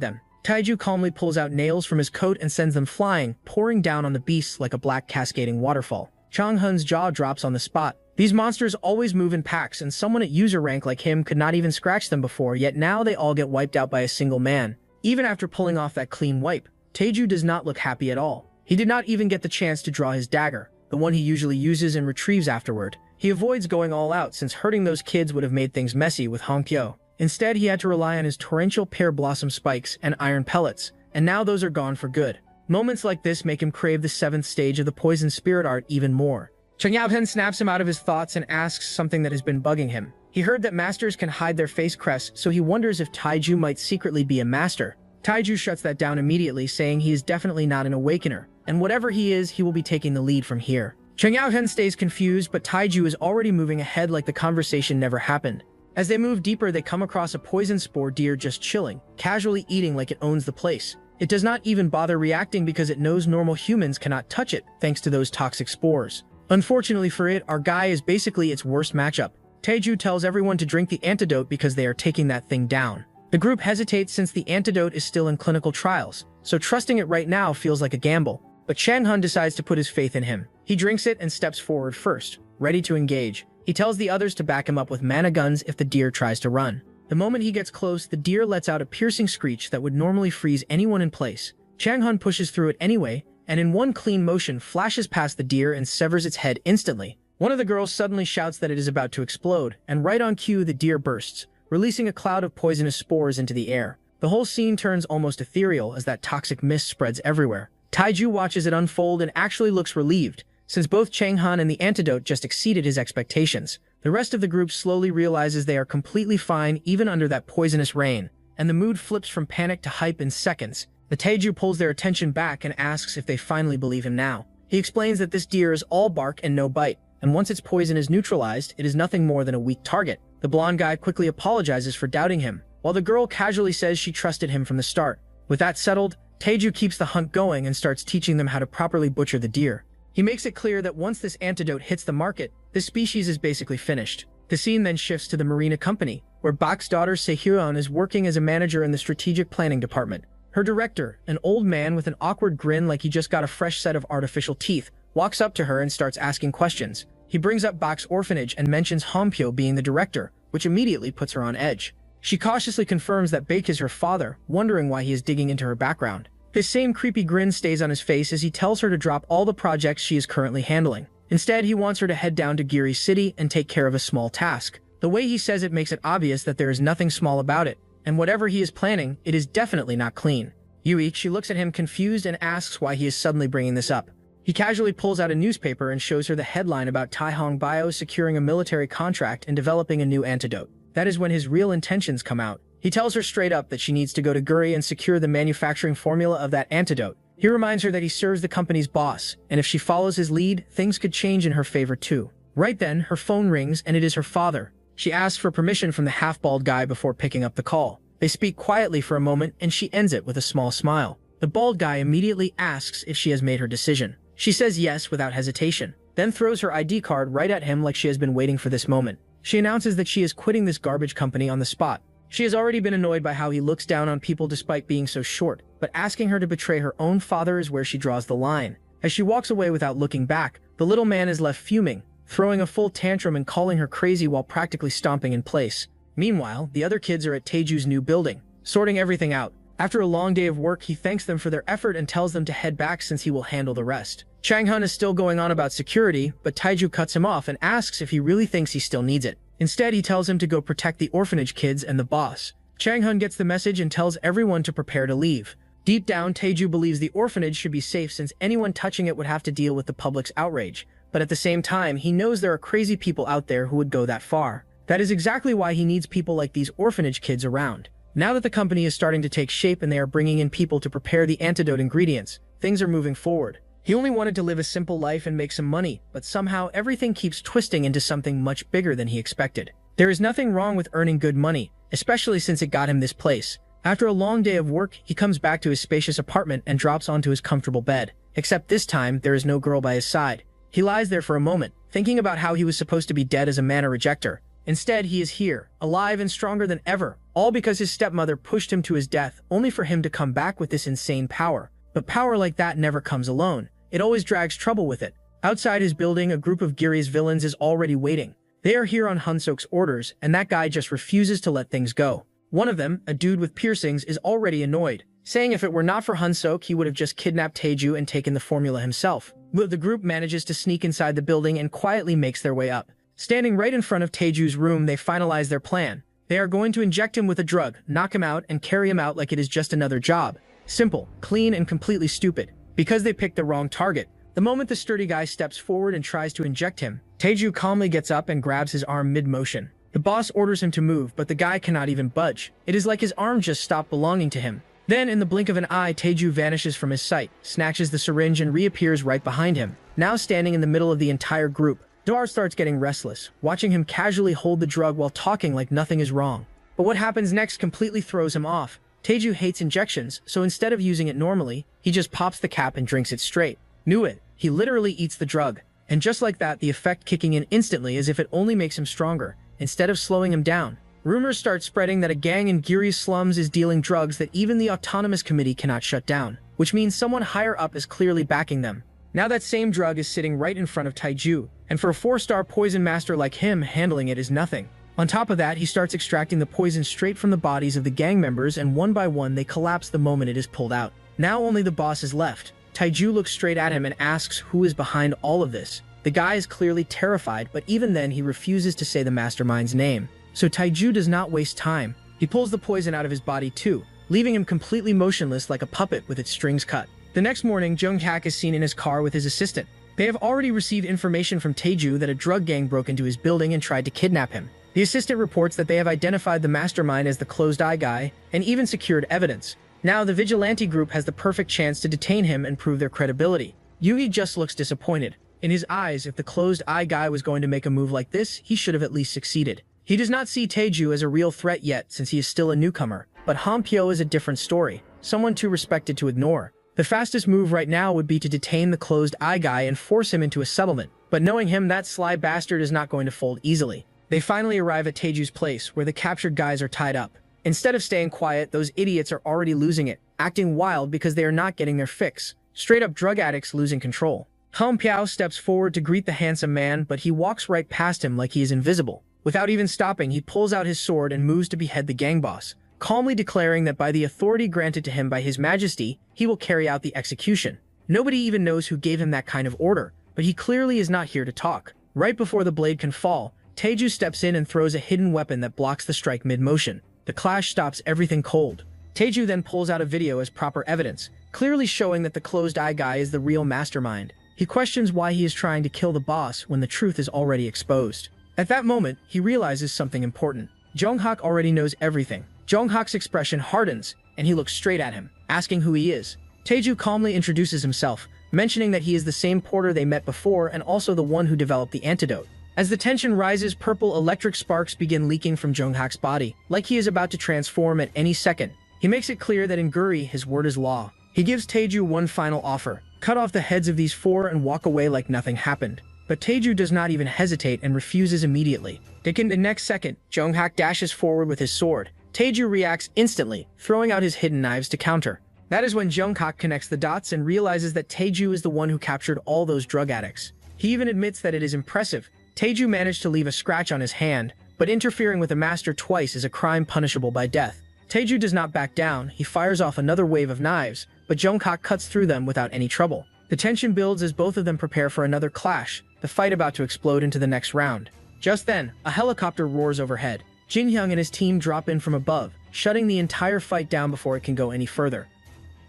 them. Taeju calmly pulls out nails from his coat and sends them flying, pouring down on the beasts like a black cascading waterfall. Chang Hun's jaw drops on the spot. These monsters always move in packs, and someone at user rank like him could not even scratch them before, yet now they all get wiped out by a single man. Even after pulling off that clean wipe, Taeju does not look happy at all. He did not even get the chance to draw his dagger, the one he usually uses and retrieves afterward. He avoids going all out since hurting those kids would have made things messy with Honkyo. Instead, he had to rely on his torrential pear blossom spikes and iron pellets, and now those are gone for good. Moments like this make him crave the 7th stage of the poison spirit art even more. Chang Yaohen snaps him out of his thoughts and asks something that has been bugging him. He heard that masters can hide their face crests, so he wonders if Taeju might secretly be a master. Taeju shuts that down immediately, saying he is definitely not an awakener, and whatever he is, he will be taking the lead from here. Chang Yaohen stays confused, but Taeju is already moving ahead like the conversation never happened. As they move deeper, they come across a poison spore deer just chilling, casually eating like it owns the place. It does not even bother reacting because it knows normal humans cannot touch it thanks to those toxic spores. Unfortunately for it, our guy is basically its worst matchup. Taeju tells everyone to drink the antidote because they are taking that thing down. The group hesitates since the antidote is still in clinical trials, so trusting it right now feels like a gamble. But Chang-hun decides to put his faith in him. He drinks it and steps forward first, ready to engage. He tells the others to back him up with mana guns if the deer tries to run. The moment he gets close, the deer lets out a piercing screech that would normally freeze anyone in place. Chang-hun pushes through it anyway, and in one clean motion flashes past the deer and severs its head instantly. One of the girls suddenly shouts that it is about to explode, and right on cue the deer bursts, releasing a cloud of poisonous spores into the air. The whole scene turns almost ethereal as that toxic mist spreads everywhere. Taeju watches it unfold and actually looks relieved, since both Chang-hun and the antidote just exceeded his expectations. The rest of the group slowly realizes they are completely fine even under that poisonous rain, and the mood flips from panic to hype in seconds. The Taeju pulls their attention back and asks if they finally believe him now. He explains that this deer is all bark and no bite, and once its poison is neutralized, it is nothing more than a weak target. The blonde guy quickly apologizes for doubting him, while the girl casually says she trusted him from the start. With that settled, Taeju keeps the hunt going and starts teaching them how to properly butcher the deer. He makes it clear that once this antidote hits the market, this species is basically finished. The scene then shifts to the marina company, where Bak's daughter Sehyun is working as a manager in the strategic planning department. Her director, an old man with an awkward grin like he just got a fresh set of artificial teeth, walks up to her and starts asking questions. He brings up Bak's orphanage and mentions Hompyo being the director, which immediately puts her on edge. She cautiously confirms that Bake is her father, wondering why he is digging into her background. His same creepy grin stays on his face as he tells her to drop all the projects she is currently handling. Instead, he wants her to head down to Giri City and take care of a small task. The way he says it makes it obvious that there is nothing small about it, and whatever he is planning, it is definitely not clean. She looks at him confused and asks why he is suddenly bringing this up. He casually pulls out a newspaper and shows her the headline about Taihong Bio securing a military contract and developing a new antidote. That is when his real intentions come out. He tells her straight up that she needs to go to Guri and secure the manufacturing formula of that antidote. He reminds her that he serves the company's boss, and if she follows his lead, things could change in her favor too. Right then, her phone rings and it is her father. She asks for permission from the half-bald guy before picking up the call. They speak quietly for a moment and she ends it with a small smile. The bald guy immediately asks if she has made her decision. She says yes without hesitation, then throws her ID card right at him like she has been waiting for this moment. She announces that she is quitting this garbage company on the spot. She has already been annoyed by how he looks down on people despite being so short, but asking her to betray her own father is where she draws the line. As she walks away without looking back, the little man is left fuming, throwing a full tantrum and calling her crazy while practically stomping in place. Meanwhile, the other kids are at Taeju's new building, sorting everything out. After a long day of work, he thanks them for their effort and tells them to head back since he will handle the rest. Chang-hun is still going on about security, but Taeju cuts him off and asks if he really thinks he still needs it. Instead, he tells him to go protect the orphanage kids and the boss. Chang-hun gets the message and tells everyone to prepare to leave. Deep down, Taeju believes the orphanage should be safe since anyone touching it would have to deal with the public's outrage. But at the same time, he knows there are crazy people out there who would go that far. That is exactly why he needs people like these orphanage kids around. Now that the company is starting to take shape and they are bringing in people to prepare the antidote ingredients, things are moving forward. He only wanted to live a simple life and make some money, but somehow everything keeps twisting into something much bigger than he expected. There is nothing wrong with earning good money, especially since it got him this place. After a long day of work, he comes back to his spacious apartment and drops onto his comfortable bed. Except this time, there is no girl by his side. He lies there for a moment, thinking about how he was supposed to be dead as a mana rejector. Instead, he is here, alive and stronger than ever, all because his stepmother pushed him to his death, only for him to come back with this insane power. But power like that never comes alone. It always drags trouble with it. Outside his building, a group of Giri's villains is already waiting. They are here on Hunsok's orders, and that guy just refuses to let things go. One of them, a dude with piercings, is already annoyed, saying if it were not for Hunsok, he would have just kidnapped Taeju and taken the formula himself. But the group manages to sneak inside the building and quietly makes their way up. Standing right in front of Taeju's room, they finalize their plan. They are going to inject him with a drug, knock him out, and carry him out like it is just another job. Simple, clean, and completely stupid. Because they picked the wrong target. The moment the sturdy guy steps forward and tries to inject him, Taeju calmly gets up and grabs his arm mid-motion. The boss orders him to move, but the guy cannot even budge. It is like his arm just stopped belonging to him. Then, in the blink of an eye, Taeju vanishes from his sight, snatches the syringe and reappears right behind him. Now standing in the middle of the entire group, Dar starts getting restless, watching him casually hold the drug while talking like nothing is wrong. But what happens next completely throws him off. Taeju hates injections, so instead of using it normally, he just pops the cap and drinks it straight. Knew it. He literally eats the drug. And just like that, the effect kicking in instantly as if it only makes him stronger, instead of slowing him down. Rumors start spreading that a gang in Giri's slums is dealing drugs that even the Autonomous Committee cannot shut down, which means someone higher up is clearly backing them. Now that same drug is sitting right in front of Taeju, and for a 4-star poison master like him, handling it is nothing. On top of that, he starts extracting the poison straight from the bodies of the gang members, and one by one they collapse the moment it is pulled out. Now only the boss is left. Taeju looks straight at him and asks who is behind all of this. The guy is clearly terrified, but even then he refuses to say the mastermind's name. So Taeju does not waste time. He pulls the poison out of his body too, leaving him completely motionless like a puppet with its strings cut. The next morning, Jung-hak is seen in his car with his assistant. They have already received information from Taeju that a drug gang broke into his building and tried to kidnap him. The assistant reports that they have identified the mastermind as the closed-eye guy and even secured evidence. Now the vigilante group has the perfect chance to detain him and prove their credibility. Yugi just looks disappointed. In his eyes, if the closed-eye guy was going to make a move like this, he should have at least succeeded. He does not see Taeju as a real threat yet since he is still a newcomer, but Hampyo is a different story, someone too respected to ignore. The fastest move right now would be to detain the closed-eye guy and force him into a settlement, but knowing him, that sly bastard is not going to fold easily. They finally arrive at Taeju's place, where the captured guys are tied up. Instead of staying quiet, those idiots are already losing it, acting wild because they are not getting their fix. Straight-up drug addicts losing control. Hampyo steps forward to greet the handsome man, but he walks right past him like he is invisible. Without even stopping, he pulls out his sword and moves to behead the gang boss, calmly declaring that by the authority granted to him by His Majesty, he will carry out the execution. Nobody even knows who gave him that kind of order, but he clearly is not here to talk. Right before the blade can fall, Taeju steps in and throws a hidden weapon that blocks the strike mid-motion. The clash stops everything cold. Taeju then pulls out a video as proper evidence, clearly showing that the closed-eye guy is the real mastermind. He questions why he is trying to kill the boss when the truth is already exposed. At that moment, he realizes something important. Jung-hak already knows everything. Jung-hak's expression hardens, and he looks straight at him, asking who he is. Taeju calmly introduces himself, mentioning that he is the same porter they met before and also the one who developed the antidote. As the tension rises, purple electric sparks begin leaking from Jung-hak's body, like he is about to transform at any second. He makes it clear that in Guri, his word is law. He gives Taeju one final offer: cut off the heads of these 4 and walk away like nothing happened. But Taeju does not even hesitate and refuses immediately. In the next second, Jung-hak dashes forward with his sword. Taeju reacts instantly, throwing out his hidden knives to counter. That is when Jung-hak connects the dots and realizes that Taeju is the one who captured all those drug addicts. He even admits that it is impressive. Taeju managed to leave a scratch on his hand, but interfering with a master twice is a crime punishable by death. Taeju does not back down. He fires off another wave of knives, but Jung-hak cuts through them without any trouble. The tension builds as both of them prepare for another clash, the fight about to explode into the next round. Just then, a helicopter roars overhead. Jin-hyung and his team drop in from above, shutting the entire fight down before it can go any further.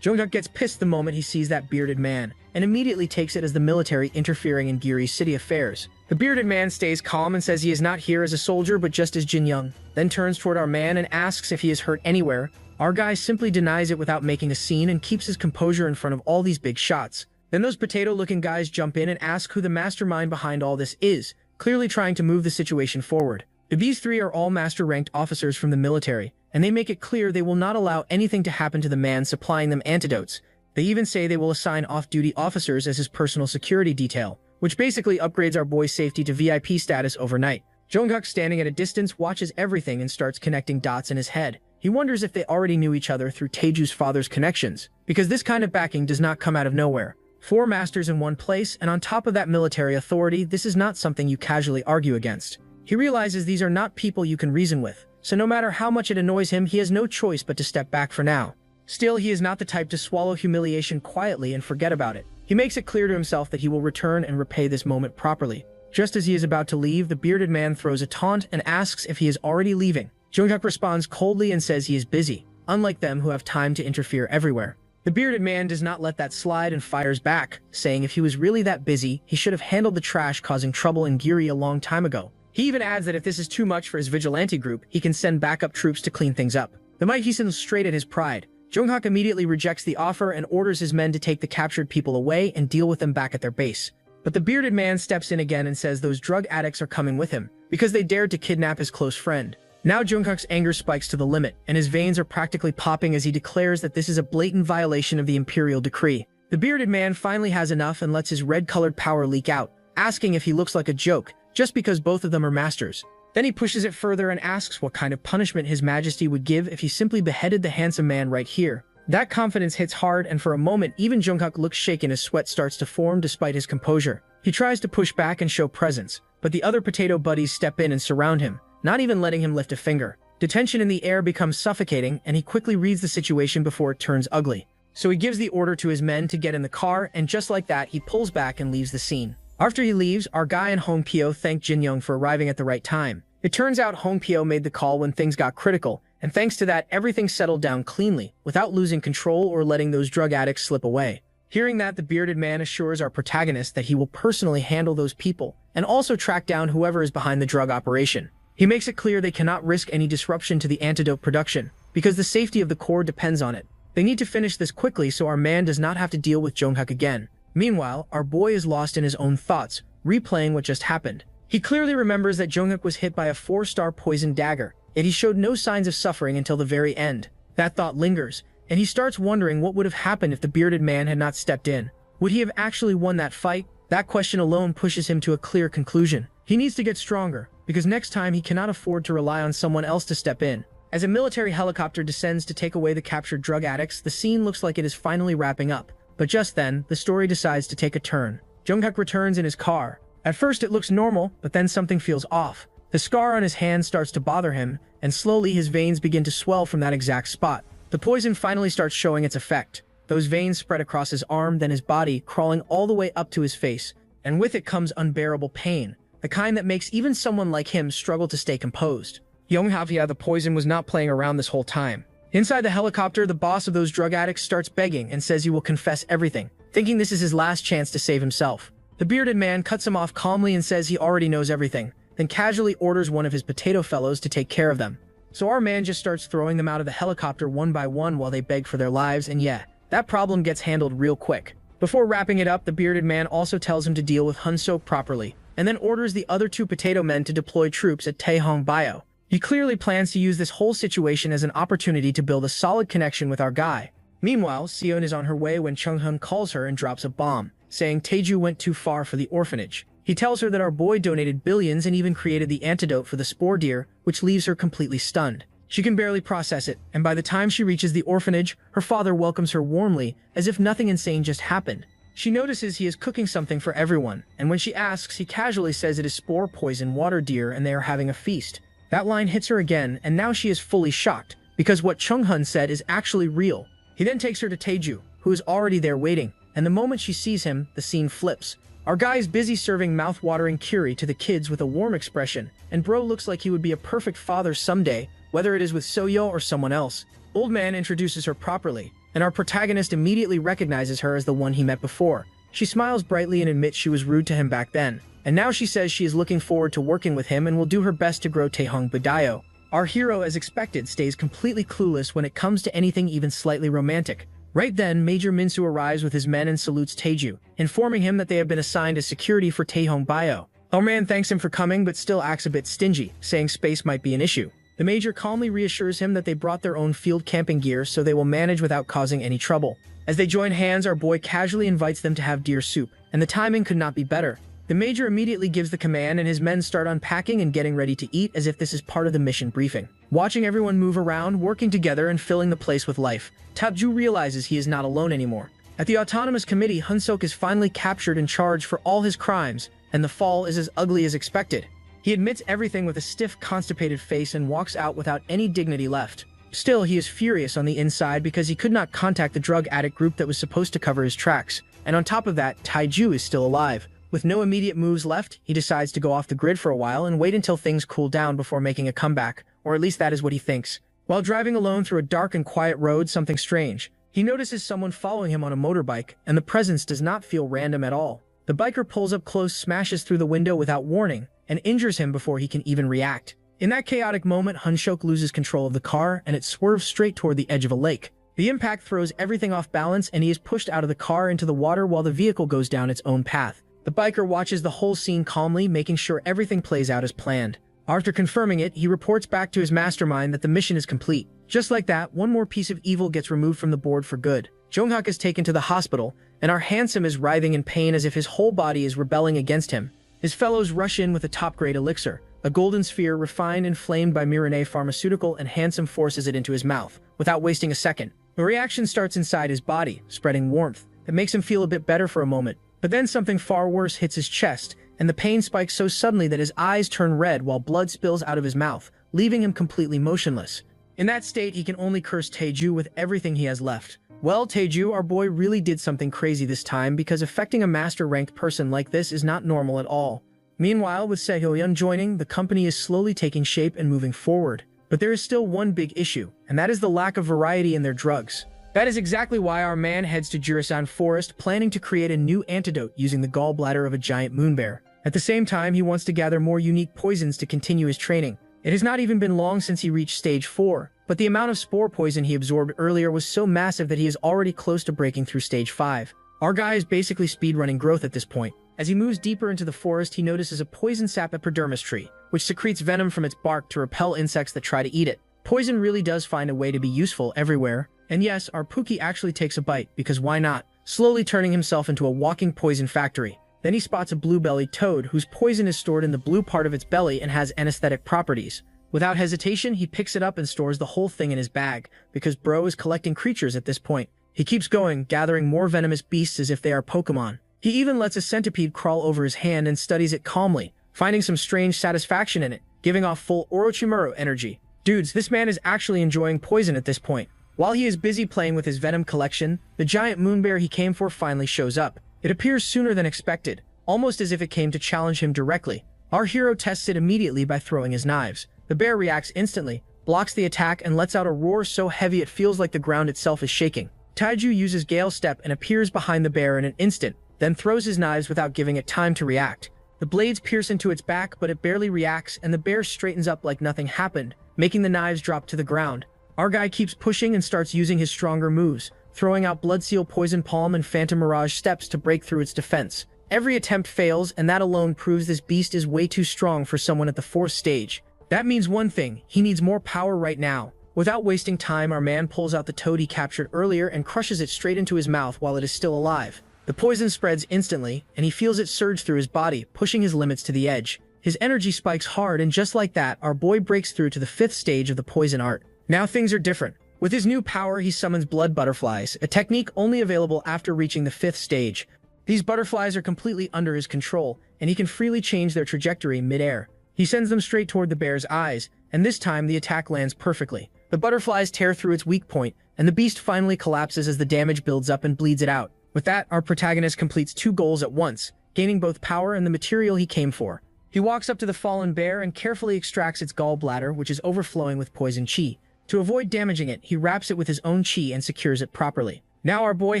Jung-hak gets pissed the moment he sees that bearded man, and immediately takes it as the military interfering in Giri's city affairs. The bearded man stays calm and says he is not here as a soldier but just as Jin-hyung, then turns toward our man and asks if he is hurt anywhere. Our guy simply denies it without making a scene and keeps his composure in front of all these big shots. Then those potato-looking guys jump in and ask who the mastermind behind all this is, clearly trying to move the situation forward. These 3 are all master-ranked officers from the military, and they make it clear they will not allow anything to happen to the man supplying them antidotes. They even say they will assign off-duty officers as his personal security detail, which basically upgrades our boy's safety to VIP status overnight. Jung-hak, standing at a distance, watches everything and starts connecting dots in his head. He wonders if they already knew each other through Taeju's father's connections, because this kind of backing does not come out of nowhere. 4 masters in one place, and on top of that military authority, this is not something you casually argue against. He realizes these are not people you can reason with, so no matter how much it annoys him, he has no choice but to step back for now. Still, he is not the type to swallow humiliation quietly and forget about it. He makes it clear to himself that he will return and repay this moment properly. Just as he is about to leave, the bearded man throws a taunt and asks if he is already leaving. Jung-hak responds coldly and says he is busy, unlike them who have time to interfere everywhere. The bearded man does not let that slide and fires back, saying if he was really that busy, he should have handled the trash causing trouble in Giri a long time ago. He even adds that if this is too much for his vigilante group, he can send backup troops to clean things up. The might hastens straight at his pride. Jung-hak immediately rejects the offer and orders his men to take the captured people away and deal with them back at their base. But the bearded man steps in again and says those drug addicts are coming with him, because they dared to kidnap his close friend. Now Jungkook's anger spikes to the limit, and his veins are practically popping as he declares that this is a blatant violation of the imperial decree. The bearded man finally has enough and lets his red-colored power leak out, asking if he looks like a joke, just because both of them are masters. Then he pushes it further and asks what kind of punishment His Majesty would give if he simply beheaded the handsome man right here. That confidence hits hard, and for a moment even Jungkook looks shaken as sweat starts to form despite his composure. He tries to push back and show presence, but the other potato buddies step in and surround him, not even letting him lift a finger. The tension in the air becomes suffocating, and he quickly reads the situation before it turns ugly. So he gives the order to his men to get in the car, and just like that, he pulls back and leaves the scene. After he leaves, our guy and Hong Pyo thank Jin Young for arriving at the right time. It turns out Hong Pyo made the call when things got critical, and thanks to that, everything settled down cleanly, without losing control or letting those drug addicts slip away. Hearing that, the bearded man assures our protagonist that he will personally handle those people, and also track down whoever is behind the drug operation. He makes it clear they cannot risk any disruption to the antidote production, because the safety of the core depends on it. They need to finish this quickly so our man does not have to deal with Jungkook again. Meanwhile, our boy is lost in his own thoughts, replaying what just happened. He clearly remembers that Jungkook was hit by a 4-star poison dagger, yet he showed no signs of suffering until the very end. That thought lingers, and he starts wondering what would have happened if the bearded man had not stepped in. Would he have actually won that fight? That question alone pushes him to a clear conclusion. He needs to get stronger, because next time he cannot afford to rely on someone else to step in. As a military helicopter descends to take away the captured drug addicts, the scene looks like it is finally wrapping up. But just then, the story decides to take a turn. Jungkook returns in his car. At first it looks normal, but then something feels off. The scar on his hand starts to bother him, and slowly his veins begin to swell from that exact spot. The poison finally starts showing its effect. Those veins spread across his arm, then his body, crawling all the way up to his face. And with it comes unbearable pain, the kind that makes even someone like him struggle to stay composed. Yonghwa, the poison, was not playing around this whole time. Inside the helicopter, the boss of those drug addicts starts begging and says he will confess everything, thinking this is his last chance to save himself. The bearded man cuts him off calmly and says he already knows everything, then casually orders one of his potato fellows to take care of them. So our man just starts throwing them out of the helicopter one by one while they beg for their lives, and yeah, that problem gets handled real quick. Before wrapping it up, the bearded man also tells him to deal with Hunsok properly, and then orders the other 2 potato men to deploy troops at Taehong Bio. He clearly plans to use this whole situation as an opportunity to build a solid connection with our guy. Meanwhile, Seon is on her way when Chung-hun calls her and drops a bomb, saying Taeju went too far for the orphanage. He tells her that our boy donated billions and even created the antidote for the spore deer, which leaves her completely stunned. She can barely process it, and by the time she reaches the orphanage, her father welcomes her warmly, as if nothing insane just happened. She notices he is cooking something for everyone, and when she asks, he casually says it is spore poison water deer and they are having a feast. That line hits her again, and now she is fully shocked, because what Chung-hun said is actually real. He then takes her to Taeju, who is already there waiting, and the moment she sees him, the scene flips. Our guy is busy serving mouth-watering curry to the kids with a warm expression, and bro looks like he would be a perfect father someday, whether it is with Soyo or someone else. Old man introduces her properly, and our protagonist immediately recognizes her as the one he met before. She smiles brightly and admits she was rude to him back then, and now she says she is looking forward to working with him and will do her best to grow Taehong Budayo. Our hero, as expected, stays completely clueless when it comes to anything even slightly romantic. Right then, Major Minsu arrives with his men and salutes Taeju, informing him that they have been assigned as security for Taehong Bio. Our man thanks him for coming but still acts a bit stingy, saying space might be an issue. The Major calmly reassures him that they brought their own field camping gear so they will manage without causing any trouble. As they join hands, our boy casually invites them to have deer soup, and the timing could not be better. The Major immediately gives the command and his men start unpacking and getting ready to eat as if this is part of the mission briefing. Watching everyone move around, working together and filling the place with life, Tapju realizes he is not alone anymore. At the Autonomous Committee, Hunsok is finally captured and charged for all his crimes, and the fall is as ugly as expected. He admits everything with a stiff, constipated face and walks out without any dignity left. Still, he is furious on the inside because he could not contact the drug addict group that was supposed to cover his tracks, and on top of that, Taeju is still alive. With no immediate moves left, he decides to go off the grid for a while and wait until things cool down before making a comeback, or at least that is what he thinks. While driving alone through a dark and quiet road, something strange. He notices someone following him on a motorbike, and the presence does not feel random at all. The biker pulls up close, smashes through the window without warning, and injures him before he can even react. In that chaotic moment, Hunsok loses control of the car, and it swerves straight toward the edge of a lake. The impact throws everything off balance, and he is pushed out of the car into the water while the vehicle goes down its own path. The biker watches the whole scene calmly, making sure everything plays out as planned. After confirming it, he reports back to his mastermind that the mission is complete. Just like that, one more piece of evil gets removed from the board for good. Jonghyuk is taken to the hospital, and our handsome is writhing in pain as if his whole body is rebelling against him. His fellows rush in with a top-grade elixir, a golden sphere refined and flamed by Miraneh Pharmaceutical, and handsome forces it into his mouth, without wasting a second. The reaction starts inside his body, spreading warmth. It makes him feel a bit better for a moment, but then something far worse hits his chest, and the pain spikes so suddenly that his eyes turn red while blood spills out of his mouth, leaving him completely motionless. In that state, he can only curse Taeju with everything he has left. Well, Taeju, our boy really did something crazy this time, because affecting a master-ranked person like this is not normal at all. Meanwhile, with Sehyoyeon joining, the company is slowly taking shape and moving forward. But there is still one big issue, and that is the lack of variety in their drugs. That is exactly why our man heads to Jurisan Forest, planning to create a new antidote using the gallbladder of a giant moonbear. At the same time, he wants to gather more unique poisons to continue his training. It has not even been long since he reached stage 4, but the amount of spore poison he absorbed earlier was so massive that he is already close to breaking through stage 5. Our guy is basically speedrunning growth at this point. As he moves deeper into the forest, he notices a poison sap epidermis tree, which secretes venom from its bark to repel insects that try to eat it. Poison really does find a way to be useful everywhere. And yes, our Pookie actually takes a bite, because why not? Slowly turning himself into a walking poison factory. Then he spots a blue-bellied toad whose poison is stored in the blue part of its belly and has anesthetic properties. Without hesitation, he picks it up and stores the whole thing in his bag, because bro is collecting creatures at this point. He keeps going, gathering more venomous beasts as if they are Pokemon. He even lets a centipede crawl over his hand and studies it calmly, finding some strange satisfaction in it, giving off full Orochimaru energy. Dudes, this man is actually enjoying poison at this point. While he is busy playing with his venom collection, the giant moonbear he came for finally shows up. It appears sooner than expected, almost as if it came to challenge him directly. Our hero tests it immediately by throwing his knives. The bear reacts instantly, blocks the attack, and lets out a roar so heavy it feels like the ground itself is shaking. Taiju uses Gale Step and appears behind the bear in an instant, then throws his knives without giving it time to react. The blades pierce into its back, but it barely reacts, and the bear straightens up like nothing happened, making the knives drop to the ground. Our guy keeps pushing and starts using his stronger moves, throwing out Bloodseal Poison Palm and Phantom Mirage Steps to break through its defense. Every attempt fails, and that alone proves this beast is way too strong for someone at the 4th stage. That means one thing: he needs more power right now. Without wasting time, our man pulls out the toad he captured earlier and crushes it straight into his mouth while it is still alive. The poison spreads instantly, and he feels it surge through his body, pushing his limits to the edge. His energy spikes hard, and just like that, our boy breaks through to the 5th stage of the poison art. Now things are different. With his new power, he summons blood butterflies, a technique only available after reaching the 5th stage. These butterflies are completely under his control, and he can freely change their trajectory mid-air. He sends them straight toward the bear's eyes, and this time the attack lands perfectly. The butterflies tear through its weak point, and the beast finally collapses as the damage builds up and bleeds it out. With that, our protagonist completes 2 goals at once, gaining both power and the material he came for. He walks up to the fallen bear and carefully extracts its gallbladder, which is overflowing with poison chi. To avoid damaging it, he wraps it with his own chi and secures it properly. Now our boy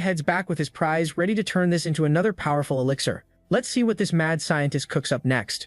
heads back with his prize, ready to turn this into another powerful elixir. Let's see what this mad scientist cooks up next.